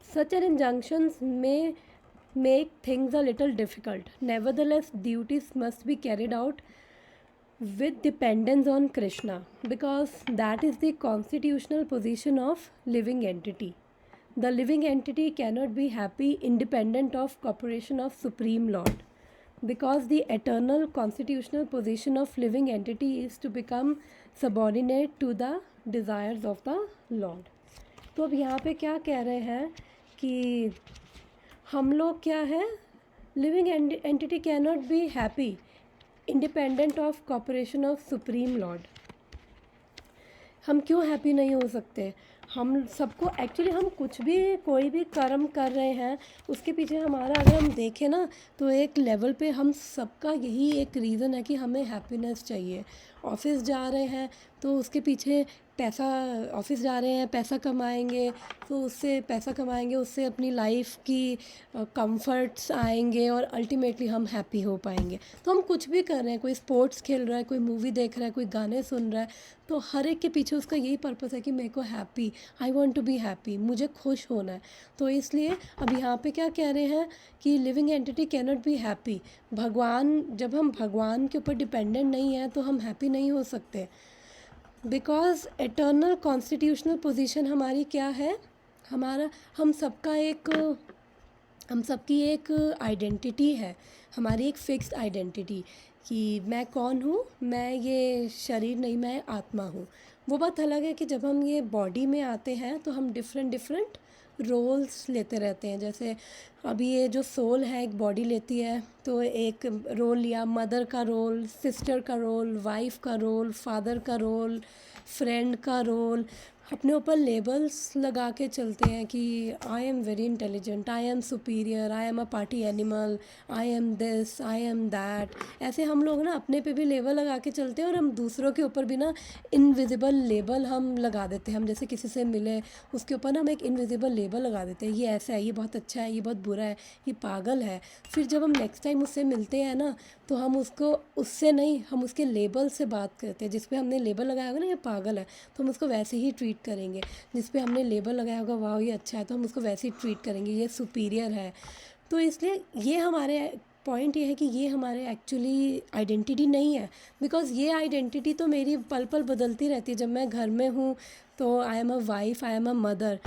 Such an injunctions may make things a little difficult. Nevertheless, duties must be carried out with dependence on Krishna, because that is the constitutional position of living entity. The living entity cannot be happy independent of cooperation of Supreme Lord, because the eternal constitutional position of living entity is to become subordinate to the desires of the Lord. तो अब यहाँ पे क्या कह रहे हैं कि हम लोग क्या है, living entity cannot be happy independent of corporation of supreme Lord. हम क्यों हैप्पी नहीं हो सकते? हम सबको एक्चुअली, हम कुछ भी, कोई भी कर्म कर रहे हैं उसके पीछे हमारा, अगर हम देखें ना, तो एक लेवल पे हम सबका यही एक रीज़न है कि हमें हैप्पीनेस चाहिए। ऑफिस जा रहे हैं तो उसके पीछे पैसा, ऑफिस जा रहे हैं पैसा कमाएंगे, तो उससे पैसा कमाएंगे, उससे अपनी लाइफ की कंफर्ट्स आएंगे और अल्टीमेटली हम हैप्पी हो पाएंगे। तो हम कुछ भी कर रहे हैं, कोई स्पोर्ट्स खेल रहा है, कोई मूवी देख रहा है, कोई गाने सुन रहा है, तो हर एक के पीछे उसका यही पर्पस है कि मेरे को happy, I want to be happy, मुझे खुश होना है। तो इसलिए अब यहाँ पे क्या कह रहे हैं कि living entity cannot be happy. भगवान, जब हम भगवान के ऊपर डिपेंडेंट नहीं हैं तो हम हैप्पी नहीं हो सकते, बिकॉज एटर्नल कॉन्स्टिट्यूशनल पोजीशन हमारी क्या है, हमारा, हम सबकी एक आइडेंटिटी है, हमारी एक फिक्स्ड आइडेंटिटी कि मैं कौन हूँ, मैं ये शरीर नहीं, मैं आत्मा हूँ। वो बात अलग है कि जब हम ये बॉडी में आते हैं तो हम डिफरेंट रोल्स लेते रहते हैं। जैसे अभी ये जो सोल है एक बॉडी लेती है, तो एक रोल लिया, मदर का रोल, सिस्टर का रोल, वाइफ का रोल, फादर का रोल, फ्रेंड का रोल, अपने ऊपर लेबल्स लगा के चलते हैं कि I am very intelligent, I am superior, I am a party animal, I am this, I am that. ऐसे हम लोग ना अपने पे भी लेबल लगा के चलते हैं और हम दूसरों के ऊपर भी ना इनविजिबल लेबल हम लगा देते हैं। हम जैसे किसी से मिले, उसके ऊपर ना हम एक इनविजिबल लेबल लगा देते हैं, ये ऐसा है, ये बहुत अच्छा है, ये बहुत बुरा है, ये पागल है। फिर जब हम नेक्स्ट टाइम उससे मिलते हैं ना, तो हम उसको उससे नहीं, हम उसके लेबल से बात करते हैं। जिस पे हमने लेबल लगाया होगा ना ये पागल है, तो हम उसको वैसे ही ट्रीट करेंगे। जिस पे हमने लेबल लगाया होगा वाह ये अच्छा है, तो हम उसको वैसे ही ट्रीट करेंगे, ये सुपीरियर है। तो इसलिए ये हमारे पॉइंट ये है कि ये हमारे एक्चुअली आइडेंटिटी नहीं है। बिकॉज़ ये आइडेंटिटी तो मेरी पल पल बदलती रहती है। जब मैं घर में हूँ तो I am a wife, I am a mother.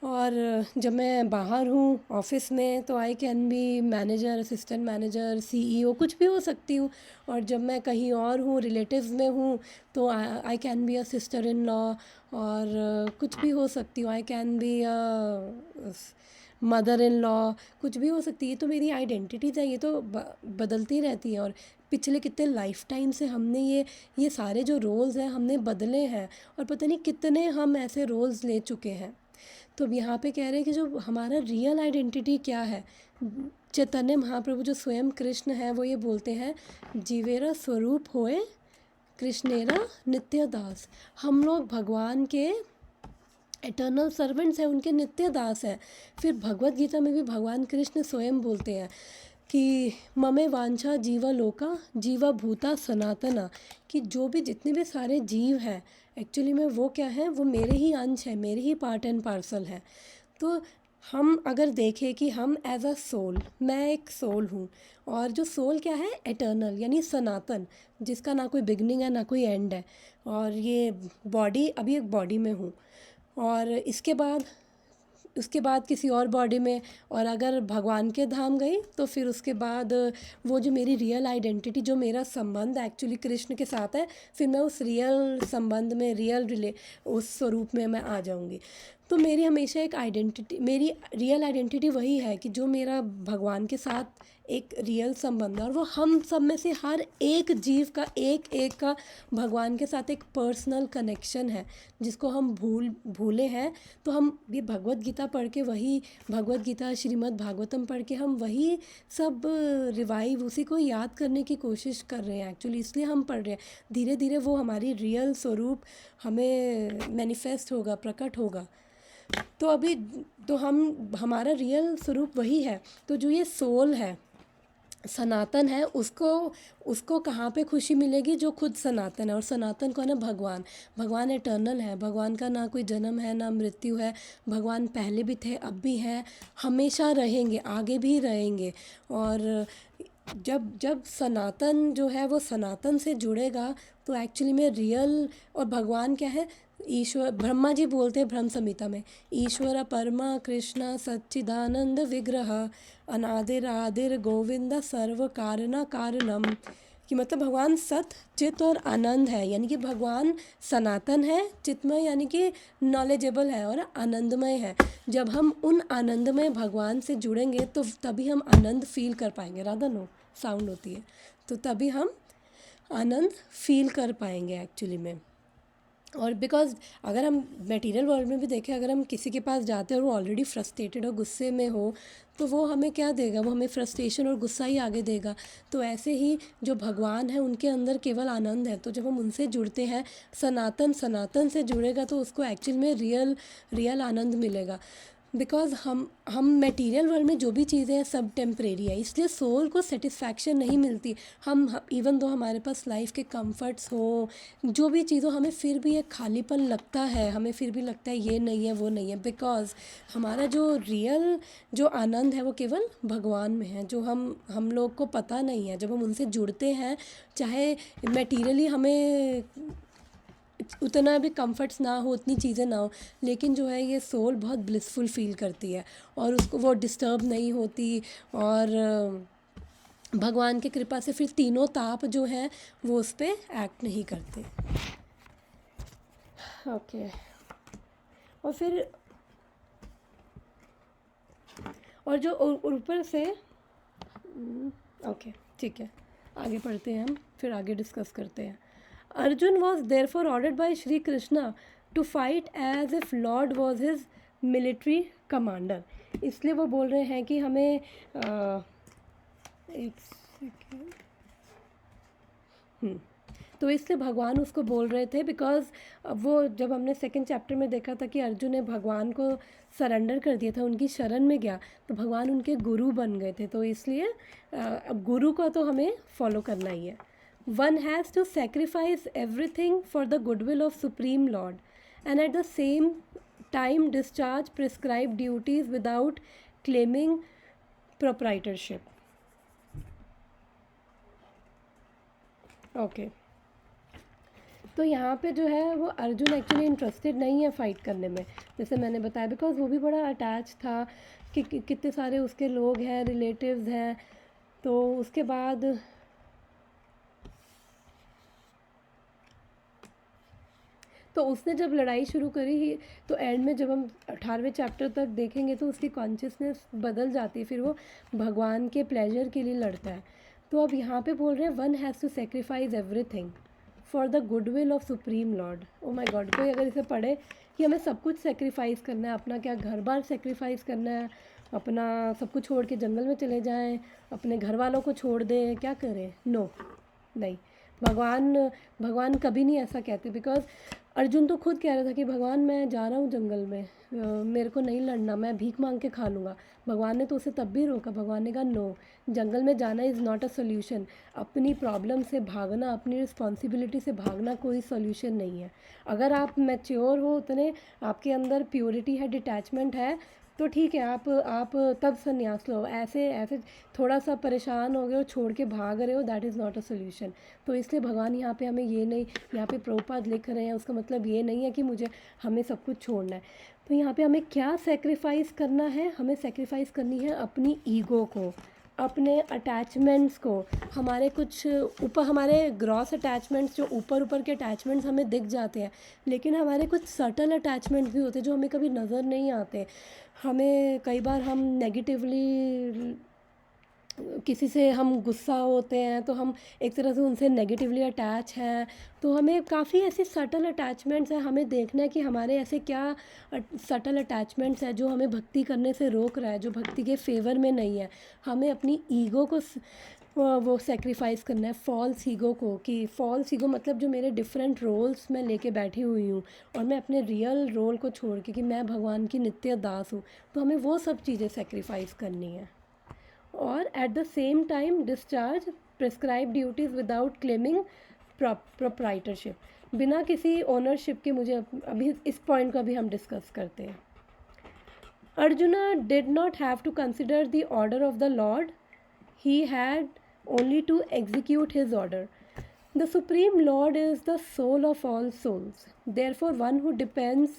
और जब मैं बाहर हूँ ऑफिस में तो I can be manager, assistant manager, CEO, कुछ भी हो सकती हूँ। और जब मैं कहीं और हूँ, रिलेटिव्स में हूँ, तो I can be a sister in law, और कुछ भी हो सकती हूँ। I can be a mother in law, कुछ भी हो सकती है। तो मेरी आइडेंटिटीज़ है, ये तो बदलती रहती है। और पिछले कितने लाइफ टाइम से हमने ये सारे जो रोल्स हैं हमने बदले हैं, और पता नहीं कितने हम ऐसे रोल्स ले चुके हैं। तो अब यहाँ पे कह रहे हैं कि जो हमारा रियल आइडेंटिटी क्या है, चैतन्य महाप्रभु जो स्वयं कृष्ण है वो ये बोलते हैं, जीवेरा स्वरूप होए कृष्णेरा नित्य दास। हम लोग भगवान के एटर्नल सर्वेंट्स हैं, उनके नित्य दास हैं। फिर भगवत गीता में भी भगवान कृष्ण स्वयं बोलते हैं कि ममे वांछा जीवा लोका जीवा भूता सनातना, कि जो भी जितने भी सारे जीव हैं एक्चुअली में वो क्या है, वो मेरे ही अंश है, मेरे ही पार्ट एंड पार्सल है। तो हम अगर देखें कि हम एज अ सोल, मैं एक सोल हूँ, और जो सोल क्या है, एटर्नल यानी सनातन, जिसका ना कोई बिगनिंग है ना कोई एंड है। और ये बॉडी, अभी एक बॉडी में हूँ, और उसके बाद किसी और बॉडी में, और अगर भगवान के धाम गई तो फिर उसके बाद वो जो मेरी रियल आइडेंटिटी, जो मेरा संबंध एक्चुअली कृष्ण के साथ है, फिर मैं उस रियल संबंध में, उस स्वरूप में मैं आ जाऊंगी। तो मेरी हमेशा एक आइडेंटिटी, मेरी रियल आइडेंटिटी वही है कि जो मेरा भगवान के साथ एक रियल संबंध है, और वो हम सब में से हर एक जीव का, एक एक का भगवान के साथ एक पर्सनल कनेक्शन है, जिसको हम भूले हैं। तो हम ये भगवत गीता पढ़ के, वही भगवत गीता, श्रीमद् भागवतम पढ़ के हम वही सब रिवाइव, उसी को याद करने की कोशिश कर रहे हैं एक्चुअली। इसलिए हम पढ़ रहे हैं, धीरे धीरे वो हमारी रियल स्वरूप हमें मैनिफेस्ट होगा, प्रकट होगा। तो अभी तो हमारा रियल स्वरूप वही है। तो जो ये सोल है, सनातन है, उसको कहाँ पे खुशी मिलेगी, जो खुद सनातन है। और सनातन कौन है, भगवान। भगवान एटर्नल है, भगवान का ना कोई जन्म है ना मृत्यु है। भगवान पहले भी थे, अब भी हैं, हमेशा रहेंगे, आगे भी रहेंगे। और जब जब सनातन जो है वो सनातन से जुड़ेगा, तो एक्चुअली में रियल, और भगवान क्या है, ईश्वर। ब्रह्मा जी बोलते हैं ब्रह्म संहिता में, ईश्वर परमा कृष्ण सच्चिदानंद विग्रह अनादिर आदिर गोविंद सर्व कारण कारणम। कि मतलब भगवान सत, चित और आनंद है, यानी कि भगवान सनातन है, चितमय यानी कि नॉलेजेबल है, और आनंदमय है। जब हम उन आनंदमय भगवान से जुड़ेंगे तो तभी हम आनंद फील कर पाएंगे। राधा नो साउंड होती है, तो तभी हम आनंद फील कर पाएंगे एक्चुअली में। और बिकॉज अगर हम मटेरियल वर्ल्ड में भी देखें, अगर हम किसी के पास जाते हैं और वो ऑलरेडी फ्रस्ट्रेटेड और गुस्से में हो, तो वो हमें क्या देगा, वो हमें फ्रस्ट्रेशन और गुस्सा ही आगे देगा। तो ऐसे ही जो भगवान है उनके अंदर केवल आनंद है। तो जब हम उनसे जुड़ते हैं, सनातन से जुड़ेगा, तो उसको एक्चुअल में रियल आनंद मिलेगा। बिकॉज़ हम मटेरियल वर्ल्ड में जो भी चीज़ें हैं सब टेम्परेरी है, इसलिए सोल को सेटिस्फैक्शन नहीं मिलती। हम इवन दो हमारे पास लाइफ के कंफर्ट्स हो, जो भी चीज़ों, हमें फिर भी एक खालीपन लगता है, हमें फिर भी लगता है ये नहीं है वो नहीं है। बिकॉज़ हमारा जो रियल जो आनंद है वो केवल भगवान में है, जो हम लोग को पता नहीं है। जब हम उनसे जुड़ते हैं, चाहे मटेरियली हमें उतना भी कंफर्ट्स ना हो, उतनी चीज़ें ना हो, लेकिन जो है ये सोल बहुत ब्लिसफुल फील करती है, और उसको वो डिस्टर्ब नहीं होती। और भगवान की कृपा से फिर तीनों ताप जो हैं वो उस पर एक्ट नहीं करते। ओके। और फिर और जो ऊपर से, ओके ठीक है, आगे पढ़ते हैं हम, फिर आगे डिस्कस करते हैं। Arjun was therefore ordered by Shri Krishna to fight as if lord was his military commander. इसलिए वो बोल रहे हैं कि हमें एक सेकेंड, तो इसलिए भगवान उसको बोल रहे थे, बिकॉज वो जब हमने सेकंड चैप्टर में देखा था कि अर्जुन ने भगवान को सरेंडर कर दिया था, उनकी शरण में गया, तो भगवान उनके गुरु बन गए थे। तो इसलिए अब गुरु को तो हमें फॉलो करना ही है। One has to sacrifice everything for the goodwill of supreme lord and at the same time discharge prescribe duties without claiming proprietorship. Okay, तो यहाँ पे जो है वो अर्जुन एक्चुअली इंटरेस्टेड नहीं है फ़ाइट करने में, जैसे मैंने बताया, बिकॉज वो भी बड़ा अटैच था कि कितने सारे उसके लोग हैं, रिलेटिव्स हैं। तो उसके बाद तो उसने जब लड़ाई शुरू करी, तो एंड में जब हम 18वें चैप्टर तक देखेंगे तो उसकी कॉन्शियसनेस बदल जाती है, फिर वो भगवान के प्लेजर के लिए लड़ता है। तो अब यहाँ पे बोल रहे हैं one has to sacrifice everything for the goodwill of supreme lord. Oh my God, कोई अगर इसे पढ़े कि हमें सब कुछ सेक्रीफाइस करना है, अपना क्या घर बार सेक्रीफाइस करना है, अपना सब कुछ छोड़ के जंगल में चले जाएं, अपने घर वालों को छोड़ दें, क्या करें? नो, नहीं, भगवान कभी नहीं ऐसा कहते। बिकॉज अर्जुन तो खुद कह रहा था कि भगवान मैं जा रहा हूँ जंगल में, मेरे को नहीं लड़ना, मैं भीख मांग के खा लूँगा। भगवान ने तो उसे तब भी रोका। भगवान ने कहा नो, जंगल में जाना इज़ नॉट अ सोल्यूशन। अपनी प्रॉब्लम से भागना, अपनी रिस्पॉन्सिबिलिटी से भागना कोई सोल्यूशन नहीं है। अगर आप मैच्योर हो, उतने आपके अंदर प्योरिटी है, डिटैचमेंट है, तो ठीक है, आप तब संन्यास लो। ऐसे थोड़ा सा परेशान हो गए हो, छोड़ के भाग रहे हो, that is not a solution. तो इसलिए भगवान यहाँ पे हमें ये नहीं, यहाँ पे प्रभुपाद लिख रहे हैं, उसका मतलब ये नहीं है कि हमें सब कुछ छोड़ना है। तो यहाँ पे हमें क्या सेक्रीफाइस करना है? हमें सेक्रीफाइस करनी है अपनी ईगो को, अपने अटैचमेंट्स को, हमारे कुछ ऊपर, हमारे ग्रॉस अटैचमेंट्स, जो ऊपर के अटैचमेंट्स हमें दिख जाते हैं, लेकिन हमारे कुछ सटल अटैचमेंट्स भी होते हैं जो हमें कभी नज़र नहीं आते। हमें कई बार हम नेगेटिवली, किसी से हम गुस्सा होते हैं तो हम एक तरह से उनसे नेगेटिवली अटैच हैं। तो हमें काफ़ी ऐसे सटल अटैचमेंट्स हैं, हमें देखना है कि हमारे ऐसे क्या सटल अटैचमेंट्स हैं जो हमें भक्ति करने से रोक रहा है, जो भक्ति के फेवर में नहीं है। हमें अपनी ईगो को वो सेक्रीफाइस करना है, फॉल्स ईगो को, कि फॉल्स ईगो मतलब जो मेरे डिफरेंट रोल्स में लेके बैठी हुई हूँ, और मैं अपने रियल रोल को छोड़ के कि मैं भगवान की नित्य दास हूँ, तो हमें वो सब चीज़ें सेक्रीफाइस करनी है। और eight the same time discharge prescribe duties without claiming proprietorship, बिना किसी ओनरशिप के। मुझे अभी इस पॉइंट को अभी हम डिस्कस करते हैं। Arjuna did not have to consider the order of the lord, he had only to execute his order. The Supreme Lord is the soul of all souls. Therefore, one who depends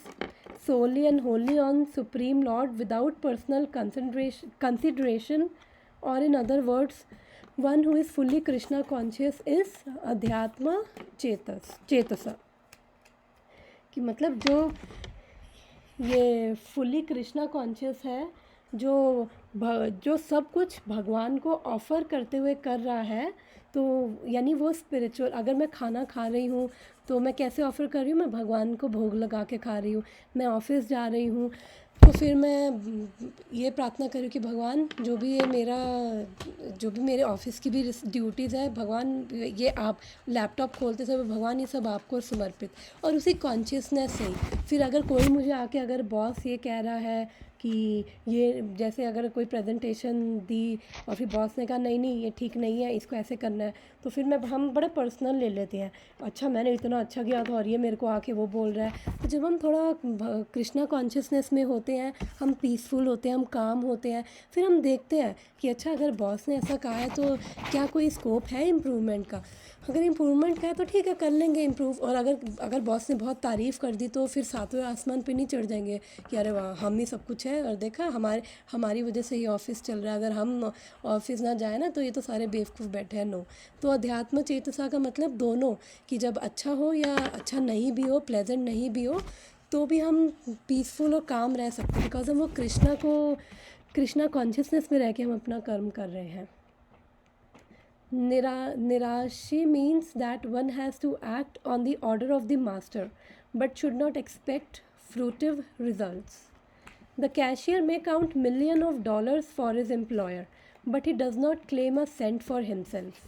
solely and wholly on Supreme Lord without personal consideration, or in other words, one who is fully Krishna conscious is Adhyatma Chetasa. कि मतलब ये फुली कृष्णा कॉन्शियस है, जो सब कुछ भगवान को ऑफ़र करते हुए कर रहा है। तो यानी वो स्पिरिचुअल, अगर मैं खाना खा रही हूँ तो मैं कैसे ऑफ़र कर रही हूँ? मैं भगवान को भोग लगा के खा रही हूँ। मैं ऑफिस जा रही हूँ तो फिर मैं ये प्रार्थना करूँ कि भगवान जो भी मेरे ऑफिस की भी ड्यूटीज़ है, भगवान ये आप लैपटॉप खोलते समय भगवान ये सब आपको समर्पित। और उसी कॉन्शियसनेस से ही फिर अगर कोई मुझे आके, अगर बॉस ये कह रहा है कि ये, जैसे अगर कोई प्रेजेंटेशन दी और फिर बॉस ने कहा नहीं ये ठीक नहीं है, इसको ऐसे करना है, तो फिर हम बड़ा पर्सनल ले लेते हैं। अच्छा, मैंने इतना अच्छा किया था और ये मेरे को आके वो बोल रहा है। तो जब हम थोड़ा कृष्णा कॉन्शियसनेस में होते हैं, हम पीसफुल होते हैं, हम काम होते हैं, फिर हम देखते हैं कि अच्छा, अगर बॉस ने ऐसा कहा है तो क्या कोई स्कोप है इम्प्रूवमेंट का? अगर इम्प्रूवमेंट का है तो ठीक है, कर लेंगे इम्प्रूव। और अगर बॉस ने बहुत तारीफ़ कर दी तो फिर सातवें आसमान पे नहीं चढ़ जाएंगे कि अरे वाह, हम ही सब कुछ है और देखा हमारी वजह से ही ऑफिस चल रहा है, अगर हम ऑफिस ना जाए ना तो ये तो सारे बेवकूफ़ बैठे हैं। नो, तो अध्यात्म चेतसा का मतलब दोनों, कि जब अच्छा हो या अच्छा नहीं भी हो, प्लेजेंट नहीं भी हो, तो भी हम पीसफुल और काम रह सकते हैं, बिकॉज हम वो कृष्णा कॉन्शियसनेस में रह के हम अपना कर्म कर रहे हैं। Nirashi means that one has to act on the order of the master, but should not expect fruitive results. The cashier may count millions of dollars for his employer, but he does not claim a cent for himself.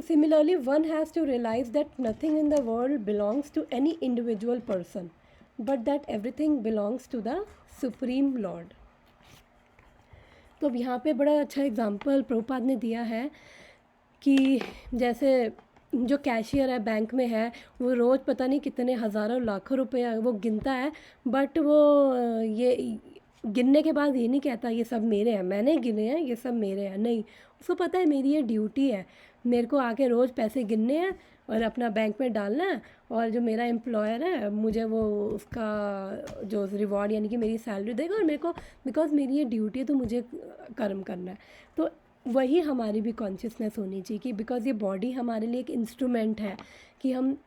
Similarly, one has to realize that nothing in the world belongs to any individual person, but that everything belongs to the Supreme Lord. तो अब यहाँ पे बड़ा अच्छा एग्जाम्पल प्रभुपाद ने दिया है कि जैसे जो कैशियर है बैंक में है, वो रोज़ पता नहीं कितने हज़ारों लाखों रुपए वो गिनता है, बट वो ये गिनने के बाद ये नहीं कहता ये सब मेरे हैं, मैंने गिने हैं, ये सब मेरे हैं। नहीं, उसको पता है मेरी ये ड्यूटी है, मेरे को आके रोज़ पैसे गिनने हैं और अपना बैंक में डालना है, और जो मेरा एम्प्लॉयर है मुझे वो उसका जो रिवॉर्ड यानी कि मेरी सैलरी देगा, और मेरे को बिकॉज मेरी ये ड्यूटी है तो मुझे कर्म करना है। तो वही हमारी भी कॉन्शियसनेस होनी चाहिए कि बिकॉज़ ये बॉडी हमारे लिए एक इंस्ट्रूमेंट है, कि हम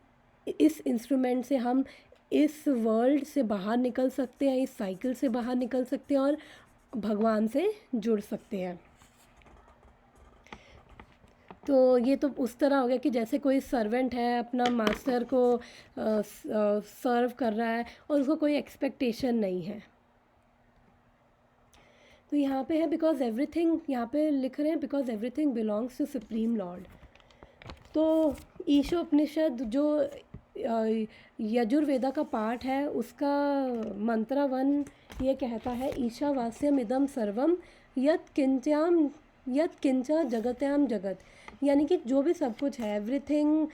इस इंस्ट्रूमेंट से हम इस वर्ल्ड से बाहर निकल सकते हैं, इस साइकिल से बाहर निकल सकते हैं और भगवान से जुड़ सकते हैं। तो ये तो उस तरह हो गया कि जैसे कोई सर्वेंट है, अपना मास्टर को सर्व कर रहा है और उसको कोई एक्सपेक्टेशन नहीं है। तो यहाँ पे है बिकॉज एवरीथिंग, यहाँ पे लिख रहे हैं because everything belongs to supreme lord. तो ईशोपनिषद जो यजुर्वेदा का पार्ट है, उसका मंत्र 1 ये कहता है, ईशावास्यम इदम सर्वम यत् किंचा जगत्याम जगत, यानी कि जो भी सब कुछ है, एवरीथिंग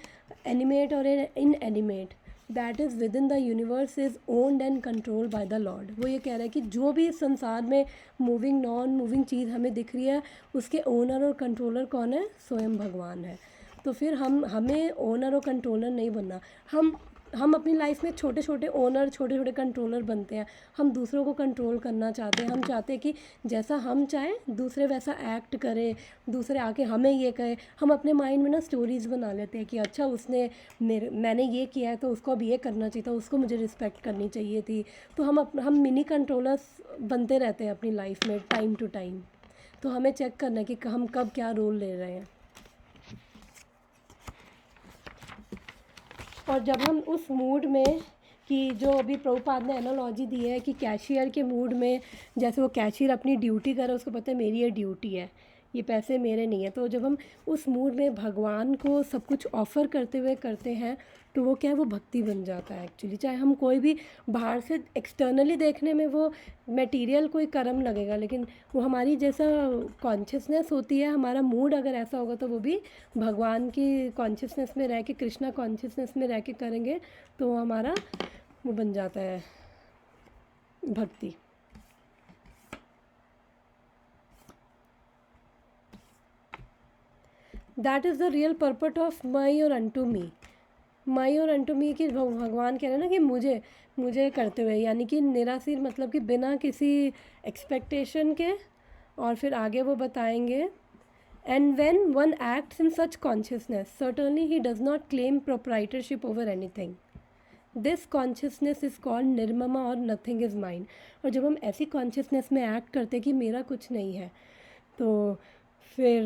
एनिमेट और inanimate that is with in the universe is owned and control by the Lord. वो ये कह रहा है कि जो भी इस संसार में मूविंग नॉन मूविंग चीज़ हमें दिख रही है, उसके ओनर और कंट्रोलर कौन है? स्वयं भगवान है। तो फिर हमें ओनर और कंट्रोलर नहीं बनना। हम अपनी लाइफ में छोटे छोटे ओनर, छोटे छोटे कंट्रोलर बनते हैं। हम दूसरों को कंट्रोल करना चाहते हैं, हम चाहते हैं कि जैसा हम चाहें दूसरे वैसा एक्ट करें, दूसरे आके हमें ये कहे। हम अपने माइंड में ना स्टोरीज़ बना लेते हैं कि अच्छा उसने मैंने ये किया है तो उसको अब ये करना चाहिए था, उसको मुझे रिस्पेक्ट करनी चाहिए थी। तो हम मिनी कंट्रोलर्स बनते रहते हैं अपनी लाइफ में टाइम टू टाइम। तो हमें चेक करना है कि हम कब क्या रोल ले रहे हैं। और जब हम उस मूड में, कि जो अभी प्रभुपाद ने एनालॉजी दी है कि कैशियर के मूड में, जैसे वो कैशियर अपनी ड्यूटी कर रहा है, उसको पता है मेरी ये ड्यूटी है, ये पैसे मेरे नहीं है। तो जब हम उस मूड में भगवान को सब कुछ ऑफ़र करते हुए करते हैं, तो वो क्या है, वो भक्ति बन जाता है एक्चुअली। चाहे हम कोई भी बाहर से एक्सटर्नली देखने में वो मटेरियल कोई कर्म लगेगा, लेकिन वो हमारी जैसा कॉन्शियसनेस होती है, हमारा मूड अगर ऐसा होगा तो वो भी भगवान की कॉन्शियसनेस में रह के, कृष्णा कॉन्शियसनेस में रह के करेंगे, तो हमारा वो बन जाता है भक्ति। That is the real पर्पट of my और अनटू मी। माई और अनटू मी कि भगवान कह रहे हैं ना कि मुझे करते हुए, यानी कि निराशीर मतलब कि बिना किसी एक्सपेक्टेशन के। और फिर आगे वो बताएंगे, and when one acts in such consciousness certainly he does not claim proprietorship over anything. This consciousness is called निर्ममा और नथिंग इज़ माइन। और जब हम ऐसी कॉन्शियसनेस में एक्ट करते कि मेरा कुछ नहीं है, तो फिर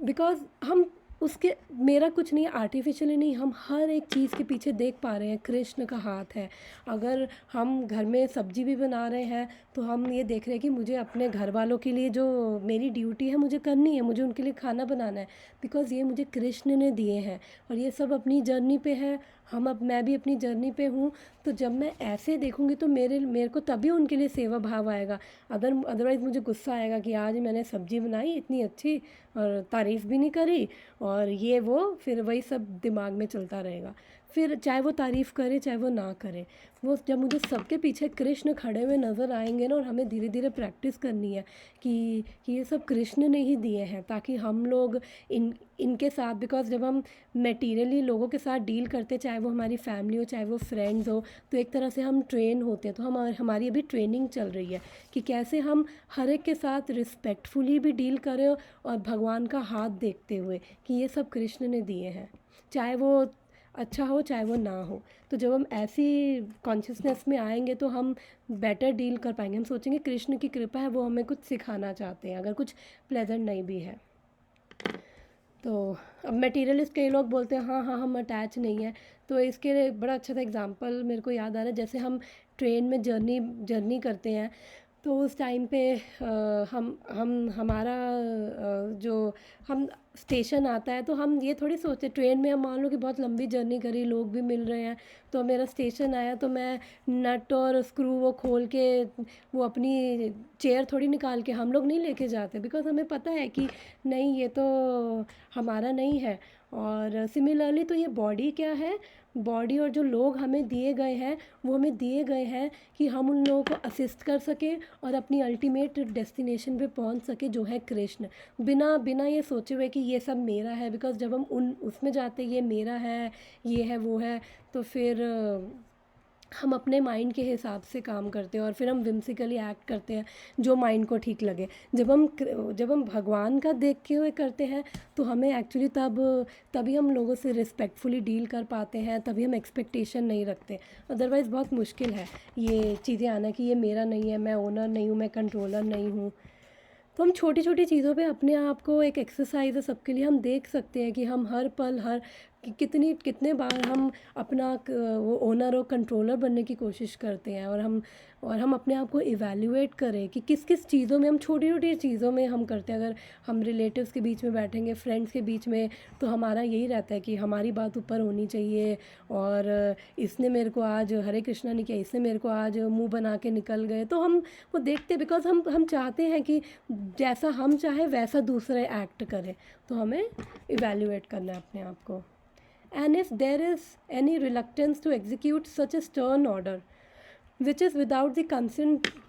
बिकॉज हम उसके मेरा कुछ नहीं, आर्टिफिशियली नहीं, हम हर एक चीज़ के पीछे देख पा रहे हैं कृष्ण का हाथ है। अगर हम घर में सब्जी भी बना रहे हैं तो हम ये देख रहे हैं कि मुझे अपने घर वालों के लिए जो मेरी ड्यूटी है मुझे करनी है, मुझे उनके लिए खाना बनाना है, बिकॉज़ ये मुझे कृष्ण ने दिए हैं। और ये सब अपनी जर्नी पे है, मैं भी अपनी जर्नी पे हूँ। तो जब मैं ऐसे देखूँगी तो मेरे को तभी उनके लिए सेवा भाव आएगा। अदरवाइज़ मुझे गुस्सा आएगा कि आज मैंने सब्ज़ी बनाई इतनी अच्छी और तारीफ़ भी नहीं करी, और ये वो फिर वही सब दिमाग में चलता रहेगा। फिर चाहे वो तारीफ़ करे चाहे वो ना करे, वो जब मुझे सबके पीछे कृष्ण खड़े हुए नज़र आएंगे ना, और हमें धीरे धीरे प्रैक्टिस करनी है कि ये सब कृष्ण ने ही दिए हैं, ताकि हम लोग इनके साथ, बिकॉज जब हम मटेरियली लोगों के साथ डील करते, चाहे वो हमारी फैमिली हो चाहे वो फ्रेंड्स हो, तो एक तरह से हम ट्रेन होते हैं। तो हमारी अभी ट्रेनिंग चल रही है कि कैसे हम हर एक के साथ रिस्पेक्टफुली भी डील करें, और भगवान का हाथ देखते हुए कि ये सब कृष्ण ने दिए हैं, चाहे वो अच्छा हो चाहे वो ना हो। तो जब हम ऐसी कॉन्शियसनेस में आएंगे तो हम बेटर डील कर पाएंगे। हम सोचेंगे कृष्ण की कृपा है, वो हमें कुछ सिखाना चाहते हैं, अगर कुछ प्लेजेंट नहीं भी है। तो अब मटेरियलिस्ट कई लोग बोलते हैं हाँ हाँ हम अटैच नहीं हैं, तो इसके लिए बड़ा अच्छा सा एग्जांपल मेरे को याद आ रहा है। जैसे हम ट्रेन में जर्नी करते हैं, तो उस टाइम पे हम हमारा जो हम स्टेशन आता है, तो हम ये थोड़ी सोचते ट्रेन में, हम मान लो कि बहुत लंबी जर्नी करी, लोग भी मिल रहे हैं, तो मेरा स्टेशन आया तो मैं नट और स्क्रू वो खोल के वो अपनी चेयर थोड़ी निकाल के हम लोग नहीं लेके जाते, बिकॉज़ हमें पता है कि नहीं ये तो हमारा नहीं है। और सिमिलरली तो ये बॉडी क्या है, बॉडी और जो लोग हमें दिए गए हैं, वो हमें दिए गए हैं कि हम उन लोगों को असिस्ट कर सकें और अपनी अल्टीमेट डेस्टिनेशन पे पहुंच सके, जो है कृष्ण। बिना बिना ये सोचे हुए कि ये सब मेरा है, बिकॉज़ जब हम उन उसमें जाते ये मेरा है, ये है वो है, तो फिर हम अपने माइंड के हिसाब से काम करते हैं और फिर हम विम्सिकली एक्ट करते हैं जो माइंड को ठीक लगे। जब हम भगवान का देखते हुए करते हैं, तो हमें एक्चुअली तभी हम लोगों से रिस्पेक्टफुली डील कर पाते हैं, तभी हम एक्सपेक्टेशन नहीं रखते। अदरवाइज़ बहुत मुश्किल है ये चीज़ें आना कि ये मेरा नहीं है, मैं ओनर नहीं हूँ, मैं कंट्रोलर नहीं हूँ। तो हम छोटी छोटी चीज़ों पे अपने आप को, एक एक्सरसाइज है सबके लिए, हम देख सकते हैं कि हम हर पल कितने बार हम अपना वो ओनर और कंट्रोलर बनने की कोशिश करते हैं, और हम अपने आप को इवैल्यूएट करें कि किस किस चीज़ों में हम, छोटी छोटी चीज़ों में हम करते हैं। अगर हम रिलेटिव्स के बीच में बैठेंगे, फ्रेंड्स के बीच में, तो हमारा यही रहता है कि हमारी बात ऊपर होनी चाहिए, और इसने मेरे को आज हरे कृष्णा नहीं किया, इसने मेरे को आज मुंह बना के निकल गए, तो हम वो देखते, बिकॉज हम चाहते हैं कि जैसा हम चाहे वैसा दूसरे एक्ट करे, तो हमें इवैल्यूएट करना है अपने आप को। And if there is any reluctance to execute such a stern order, which is without the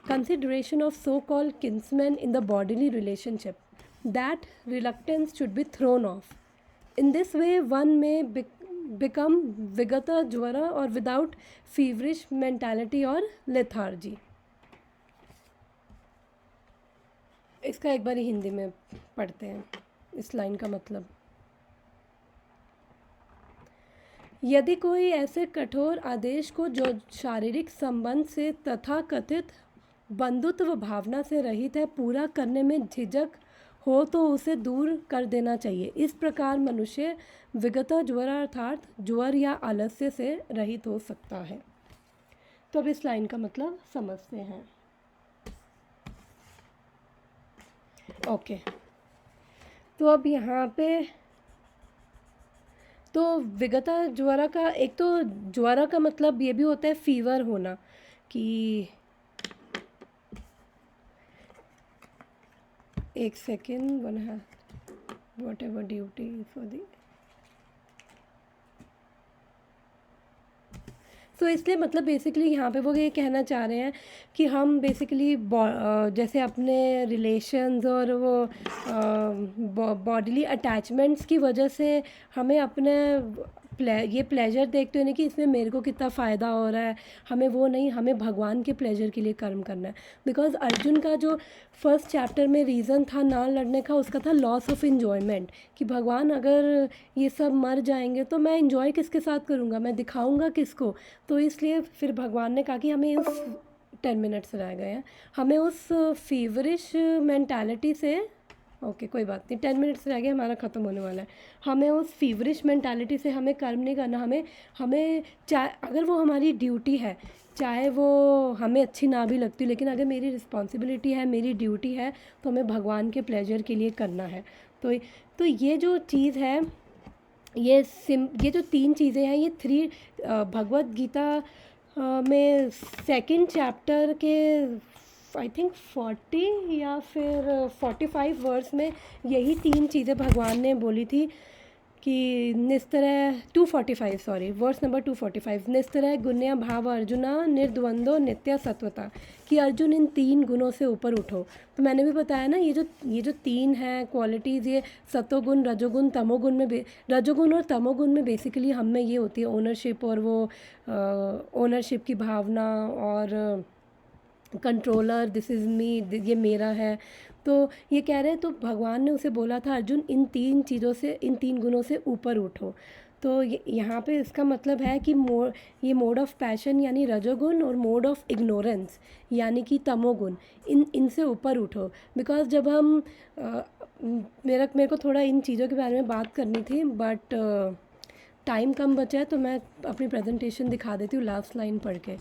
consideration of so-called kinsmen in the bodily relationship, that reluctance should be thrown off. In this way, one may become vigata jwara, or without feverish mentality or lethargy. इसका एक बार हिंदी में पढ़ते हैं इस लाइन का मतलब। यदि कोई ऐसे कठोर आदेश को, जो शारीरिक संबंध से तथा कथित बंधुत्व भावना से रहित है, पूरा करने में झिझक हो, तो उसे दूर कर देना चाहिए। इस प्रकार मनुष्य विगता ज्वर अर्थात ज्वर या आलस्य से रहित हो सकता है। तो अब इस लाइन का मतलब समझते हैं। ओके, तो अब यहाँ पे तो विगता ज्वरा का, एक तो ज्वरा का मतलब ये भी होता है फीवर होना, कि एक सेकेंड, वन है what ever duty for the, तो इसलिए मतलब बेसिकली यहाँ पे वो ये कहना चाह रहे हैं कि हम बेसिकली जैसे अपने रिलेशंस और वो बॉडीली अटैचमेंट्स की वजह से हमें अपने ये प्लेजर देखते हैं कि इसमें मेरे को कितना फ़ायदा हो रहा है, हमें वो नहीं, हमें भगवान के प्लेजर के लिए कर्म करना है। बिकॉज अर्जुन का जो फर्स्ट चैप्टर में रीज़न था ना लड़ने का, उसका था लॉस ऑफ इन्जॉयमेंट, कि भगवान अगर ये सब मर जाएंगे तो मैं इन्जॉय किसके साथ करूँगा, मैं दिखाऊँगा किसको। तो इसलिए फिर भगवान ने कहा कि हमें उस 10 मिनट्स रह गए हैं, हमें उस फीवरिश मैंटालिटी से, ओके कोई बात नहीं, 10 मिनट्स रह गए, हमारा ख़त्म होने वाला है। हमें उस फीवरिश मैंटालिटी से हमें कर्म नहीं करना, हमें चाहे अगर वो हमारी ड्यूटी है, चाहे वो हमें अच्छी ना भी लगती, लेकिन अगर मेरी रिस्पॉन्सिबिलिटी है, मेरी ड्यूटी है, तो हमें भगवान के प्लेजर के लिए करना है। तो ये जो चीज़ है, ये जो 3 चीज़ें हैं, ये 3 भगवद गीता में सेकंड चैप्टर के आई थिंक 40 या फिर 45 वर्स में यही 3 चीज़ें भगवान ने बोली थी कि निस्तरह 245 सॉरी वर्स नंबर 245, निस्तरह गुण्य भाव अर्जुना निर्द्वंद्व नित्य सत्वता, कि अर्जुन इन 3 गुणों से ऊपर उठो। तो मैंने भी बताया ना, ये जो 3 हैं क्वालिटीज़, ये सत्वगुण, रजोगुण, तमोगुण में, रजोगुण और तमोगुण में बेसिकली हम में ये होती है ओनरशिप, और वो ओनरशिप की भावना, और कंट्रोलर, दिस इज़ मी, ये मेरा है। तो ये कह रहे हैं, तो भगवान ने उसे बोला था अर्जुन इन 3 चीज़ों से, इन 3 गुणों से ऊपर उठो। तो यहाँ पे इसका मतलब है कि ये मोड ऑफ पैशन यानी रजोगुण और मोड ऑफ इग्नोरेंस यानी कि तमोगुण, इनसे ऊपर उठो। बिकॉज जब हम मेरे को थोड़ा इन चीज़ों के बारे में बात करनी थी, बट टाइम कम बचा है तो मैं अपनी प्रेजेंटेशन दिखा देती हूँ लास्ट लाइन पढ़ के।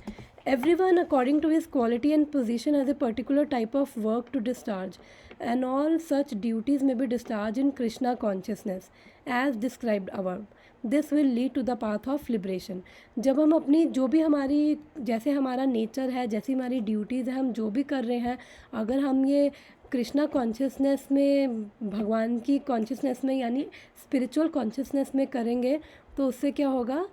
Everyone, according to his quality and position, has a particular type of work to discharge, and all such duties may be discharged in Krishna consciousness, as described above. This will lead to the path of liberation. जब हम अपनी जो भी हमारी, जैसे हमारा नेचर है, जैसी हमारी ड्यूटीज़ है, हम जो भी कर रहे हैं, अगर हम ये कृष्णा कॉन्शियसनेस में, भगवान की कॉन्शियसनेस में यानी स्पिरिचुअल कॉन्शियसनेस में करेंगे, तो उससे क्या होगा,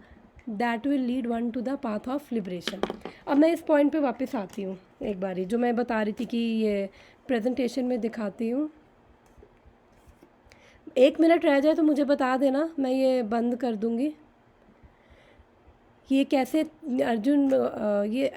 that will lead one two the path of liberation. अब मैं इस पॉइंट पे वापस आती हूँ एक बारी, जो मैं बता रही थी कि ये प्रेजेंटेशन में दिखाती हूँ। 1 मिनट रह जाए तो मुझे बता देना, मैं ये बंद कर दूँगी। ये कैसे अर्जुन ये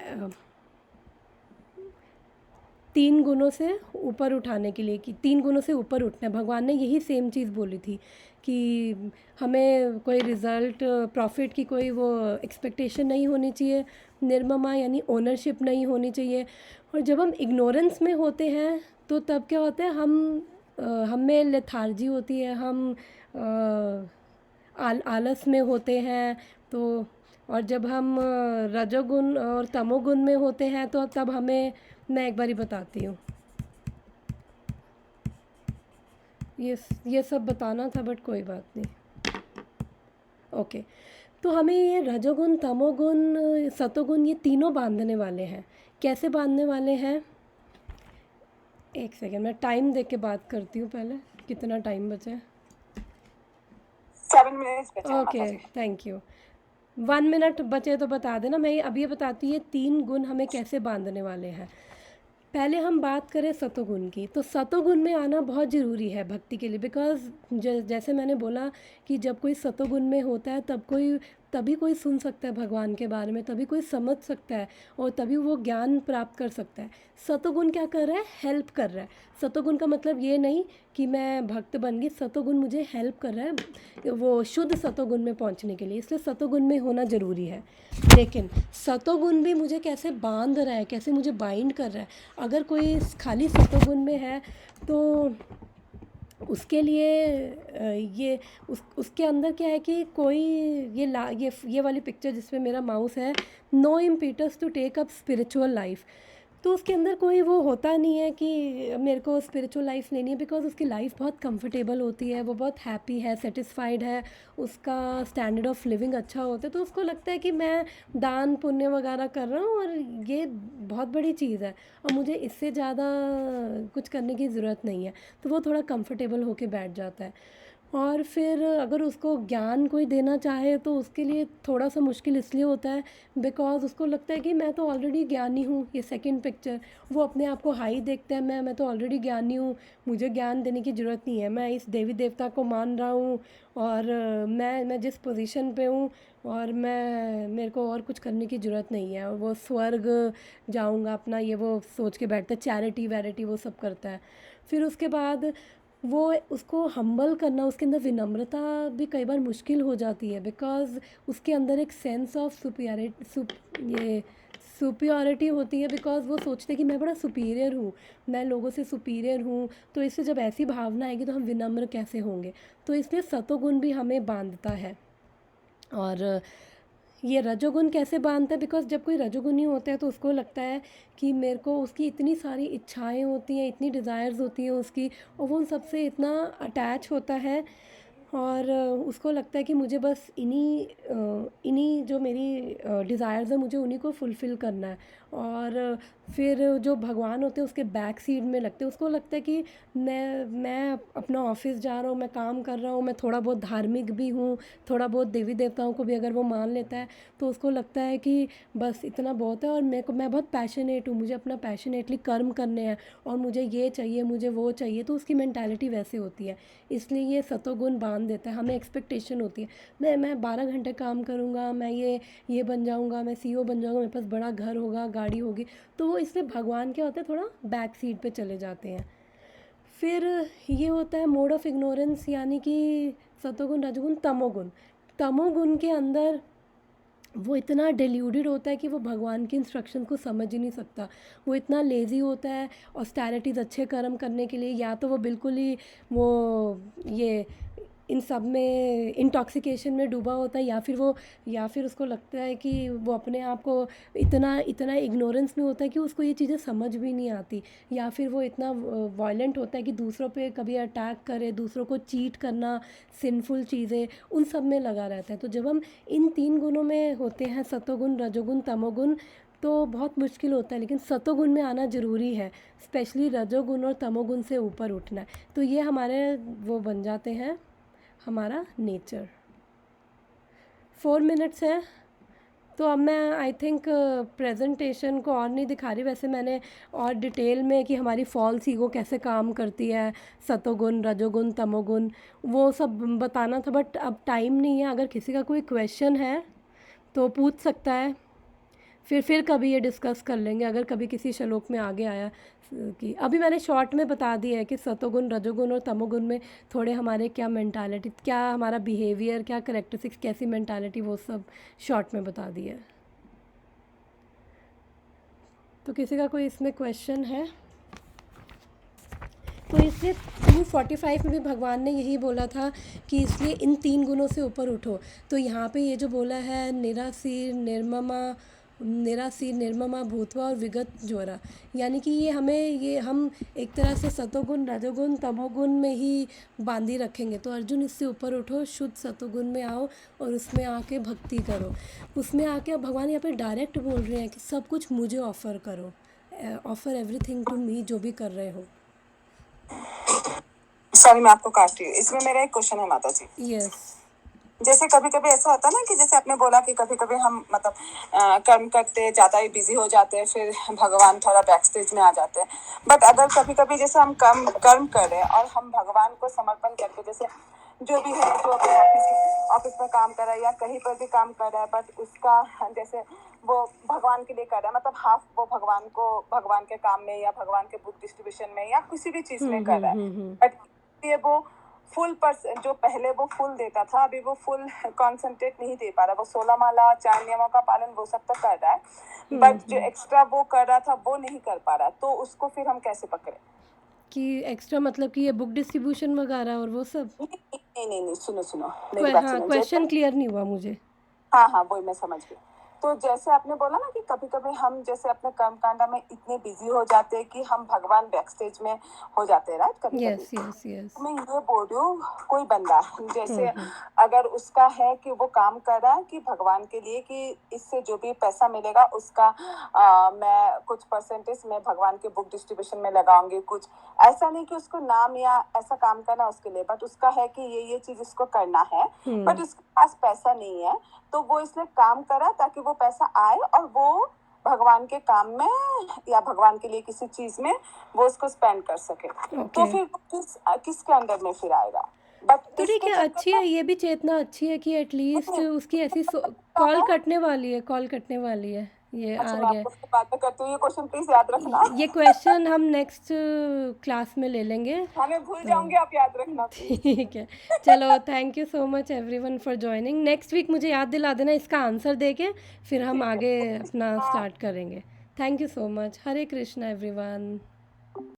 3 गुणों से ऊपर उठाने के लिए, कि 3 गुणों से ऊपर उठना है, भगवान ने यही सेम चीज़ बोली थी कि हमें कोई रिज़ल्ट, प्रॉफिट की कोई वो एक्सपेक्टेशन नहीं होनी चाहिए, निर्ममा यानी ओनरशिप नहीं होनी चाहिए। और जब हम इग्नोरेंस में होते हैं तो तब क्या होता है, हम में लेथार्जी होती है, हम आलस में होते हैं। तो और जब हम रजोगुण और तमोगुण में होते हैं तो तब हमें, मैं एक बारी बताती हूँ, ये सब बताना था बट कोई बात नहीं। ओके, तो हमें ये रजोगुण, तमोगुण, सतोगुण, ये तीनों बांधने वाले हैं। कैसे बांधने वाले हैं, एक सेकेंड मैं टाइम देख के बात करती हूँ पहले, कितना टाइम बचा है। 7 minutes बचे हैं ओके, माताजी। Thank you. 1 मिनट बचे तो बता देना। मैं अब ये बताती हूँ ये 3 गुण हमें कैसे बांधने वाले हैं। पहले हम बात करें सतोगुण की, तो सतोगुण में आना बहुत ज़रूरी है भक्ति के लिए। बिकॉज जैसे मैंने बोला कि जब कोई सतोगुण में होता है तभी कोई सुन सकता है भगवान के बारे में, तभी कोई समझ सकता है और तभी वो ज्ञान प्राप्त कर सकता है। सतोगुण क्या कर रहा है, हेल्प कर रहा है। सतोगुण का मतलब ये नहीं कि मैं भक्त बन गई, सतोगुण मुझे हेल्प कर रहा है वो शुद्ध सतोगुण में पहुंचने के लिए, इसलिए सतोगुण में होना ज़रूरी है। लेकिन सतोगुण भी मुझे कैसे बांध रहा है, कैसे मुझे बाइंड कर रहा है। अगर कोई खाली सतोगुण में है तो उसके लिए उसके अंदर क्या है कि कोई ये वाली पिक्चर जिसमें मेरा माउस है, no impetus to take up spiritual life, तो उसके अंदर कोई वो होता नहीं है कि मेरे को स्पिरिचुअल लाइफ लेनी है। बिकॉज उसकी लाइफ बहुत कंफर्टेबल होती है, वो बहुत हैप्पी है, सेटिस्फाइड है, उसका स्टैंडर्ड ऑफ लिविंग अच्छा होता है, तो उसको लगता है कि मैं दान पुण्य वगैरह कर रहा हूँ और ये बहुत बड़ी चीज़ है और मुझे इससे ज़्यादा कुछ करने की ज़रूरत नहीं है, तो वो थोड़ा कंफर्टेबल होके बैठ जाता है। और फिर अगर उसको ज्ञान कोई देना चाहे तो उसके लिए थोड़ा सा मुश्किल इसलिए होता है बिकॉज उसको लगता है कि मैं तो ऑलरेडी ज्ञानी हूँ। ये सेकंड पिक्चर, वो अपने आप को हाई देखते हैं, मैं तो ऑलरेडी ज्ञानी हूँ, मुझे ज्ञान देने की ज़रूरत नहीं है, मैं इस देवी देवता को मान रहा हूँ और मैं जिस पोजीशन पे हूँ और मेरे को और कुछ करने की ज़रूरत नहीं है, और वो स्वर्ग जाऊँगा अपना, ये वो सोच के बैठता है, चैरिटी वैरिटी वो सब करता है। फिर उसके बाद वो उसको हम्बल करना, उसके अंदर विनम्रता भी कई बार मुश्किल हो जाती है बिकॉज़ उसके अंदर एक सेंस ऑफ सुपियोरिटी होती है। बिकॉज़ वो सोचते हैं कि मैं बड़ा सुपीरियर हूँ, मैं लोगों से सुपीरियर हूँ, तो इससे जब ऐसी भावना आएगी तो हम विनम्र कैसे होंगे। तो इसलिए सतोगुण भी हमें बांधता है। और ये रजोगुण कैसे बांधता है, बिकॉज़ जब कोई रजोगुणी होता है तो उसको लगता है कि मेरे को, उसकी इतनी सारी इच्छाएं होती हैं, इतनी डिज़ायर्स होती हैं उसकी, और वो उन सब से इतना अटैच होता है और उसको लगता है कि मुझे बस इन्हीं जो मेरी डिज़ायर्स हैं मुझे उन्हीं को फुलफ़िल करना है। और फिर जो भगवान होते हैं उसके बैक सीट में लगते हैं, उसको लगता है कि मैं अपना ऑफिस जा रहा हूँ, मैं काम कर रहा हूँ, मैं थोड़ा बहुत धार्मिक भी हूँ, थोड़ा बहुत देवी देवताओं को भी अगर वो मान लेता है तो उसको लगता है कि बस इतना बहुत है और मैं बहुत पैशनेट हूँ, मुझे अपना पैशनेटली कर्म करने हैं और मुझे ये चाहिए, मुझे वो चाहिए, तो उसकी मेंटालिटी वैसे होती है। इसलिए ये सतोगुण बांध देता है। हमें एक्सपेक्टेशन होती है मैं 12 घंटे काम करूँगा, मैं ये बन जाऊँगा, मैं सीईओ बन जाऊँगा, मेरे पास बड़ा घर होगा, गाड़ी होगी, तो वो इसलिए भगवान क्या होता है, थोड़ा बैक सीट पे चले जाते हैं। फिर ये होता है मोड ऑफ इग्नोरेंस यानी कि सतोगुण, रजोगुण, तमोगुण। तमोगुण के अंदर वो इतना डिल्यूडेड होता है कि वो भगवान की इंस्ट्रक्शन को समझ ही नहीं सकता। वो इतना लेज़ी होता है ऑस्टेरिटीज़ अच्छे कर्म करने के लिए, या तो वो बिल्कुल ही वो ये इन सब में इंटॉक्सिकेशन में डूबा होता है, या फिर उसको लगता है कि वो अपने आप को इतना इतना इग्नोरेंस में होता है कि उसको ये चीज़ें समझ भी नहीं आती, या फिर वो इतना वायलेंट होता है कि दूसरों पे कभी अटैक करे, दूसरों को चीट करना, सिंफुल चीज़ें, उन सब में लगा रहता है। तो जब हम इन 3 गुणों में होते हैं, सतोगुण, रजोगुण, तमोगुण, तो बहुत मुश्किल होता है, लेकिन सतोगुण में आना ज़रूरी है, स्पेशली रजोगुण और तमोगुण से ऊपर उठना है। तो ये हमारे वो बन जाते हैं हमारा नेचर। 4 मिनट्स है, तो अब मैं आई थिंक प्रेजेंटेशन को और नहीं दिखा रही। वैसे मैंने और डिटेल में कि हमारी फॉल्स ईगो कैसे काम करती है, सतोगुण, रजोगुण, तमोगुण, वो सब बताना था, बट अब टाइम नहीं है। अगर किसी का कोई क्वेश्चन है तो पूछ सकता है, फिर कभी ये डिस्कस कर लेंगे, अगर कभी किसी श्लोक में आगे आया कि अभी मैंने शॉर्ट में बता दिया है कि सतोगुण, रजोगुण और तमोगुण में थोड़े हमारे क्या मेंटालिटी, क्या हमारा बिहेवियर, क्या करेक्टरिस्टिक्स, कैसी मेंटालिटी, वो सब शॉर्ट में बता दिया है। तो किसी का कोई इसमें क्वेश्चन है? तो इसलिए 245 में भी भगवान ने यही बोला था कि इसलिए इन 3 गुणों से ऊपर उठो। तो यहाँ पे ये जो बोला है, निराशीर निर्ममा भूतवा और विगत ज्वरा, यानी कि ये हम एक तरह से सतोगुण, रजोगुण, तमोगुण में ही बांधी रखेंगे। तो अर्जुन, इससे ऊपर उठो, शुद्ध सतोगुण में आओ और उसमें आके भक्ति करो। उसमें आके अब भगवान यहाँ पे डायरेक्ट बोल रहे हैं कि सब कुछ मुझे ऑफ़र करो, ऑफ़र एवरीथिंग टू मी, जो भी कर रहे हो। सॉरी, मैं आपको काट रही हूँ। इसमें मेरा एक क्वेश्चन है माता जी। यस। जैसे कभी कभी ऐसा होता है ना कि जैसे आपने बोला कि कभी कभी हम मतलब कर्म करते ज्यादा ही बिजी हो जाते हैं, फिर भगवान थोड़ा बैक स्टेज में आ जाते हैं। बट अगर कभी कभी जैसे हम कर्म कर्म करें और हम भगवान को समर्पण करके, जैसे जो भी है, जो अपने ऑफिस में काम कर रहा है या कहीं पर भी काम कर रहा है, बट उसका जैसे वो भगवान के लिए कर रहा है, मतलब हाफ वो भगवान के काम में या भगवान के बुक डिस्ट्रीब्यूशन में या किसी भी चीज में कर रहा है, बट ये वो फुल पर्सन जो पहले वो फुल देता था, अभी वो फुल कॉन्सेंट्रेट नहीं दे पा रहा। वो 16 माला, 4 नियमों का पालन वो सब तो कर रहा है, बट जो एक्स्ट्रा वो कर रहा था वो नहीं कर पा रहा। तो उसको फिर हम कैसे पकड़े? कि एक्स्ट्रा मतलब कि ये बुक डिस्ट्रीब्यूशन वगैरह और वो सब? नहीं, सुनो मेरी बात हाँ, सुनो। क्वेश्चन क्लियर नहीं हुआ मुझे। हाँ, वही मैं समझ गई। तो जैसे आपने बोला ना कि कभी कभी हम जैसे अपने कर्म कांडा में इतने बिजी हो जाते हैं कि हम भगवान बैक स्टेज में हो जाते हैं, राइट? कभी यस कभी यस यस। मैं ये बोल रही हूँ, कोई बंदा जैसे अगर उसका है कि वो काम कर रहा है कि भगवान के लिए, कि इससे जो भी पैसा मिलेगा उसका मैं कुछ परसेंटेज मैं भगवान के बुक डिस्ट्रीब्यूशन में लगाऊंगी, कुछ ऐसा नहीं कि उसको नाम या ऐसा काम करना उसके लिए, बट उसका है कि ये चीज इसको करना है, बट उसके पास पैसा नहीं है, तो वो इसलिए काम करा ताकि वो पैसा आए और वो भगवान के काम में या भगवान के लिए किसी चीज में वो उसको स्पेंड कर सके। तो फिर किसके अंडर में फिर आएगा? बट तो ठीक है, अच्छी है, ये भी चेतना अच्छी है कि एटलीस्ट उसकी ऐसी कॉल कटने वाली है, ये अच्छा, आ मैं गया। आपको उसके बाद में करती हूँ। ये क्वेश्चन प्लीज याद रखना। ये क्वेश्चन हम नेक्स्ट क्लास में ले लेंगे। मैं भूल जाऊंगी, आप याद रखना प्लीज। ठीक है, चलो, thank you so much everyone for joining. Next week मुझे याद दिला देना इसका आंसर देके, फिर हम आगे अपना स्टार्ट करेंगे। Thank you so much. Hare Krishna everyone.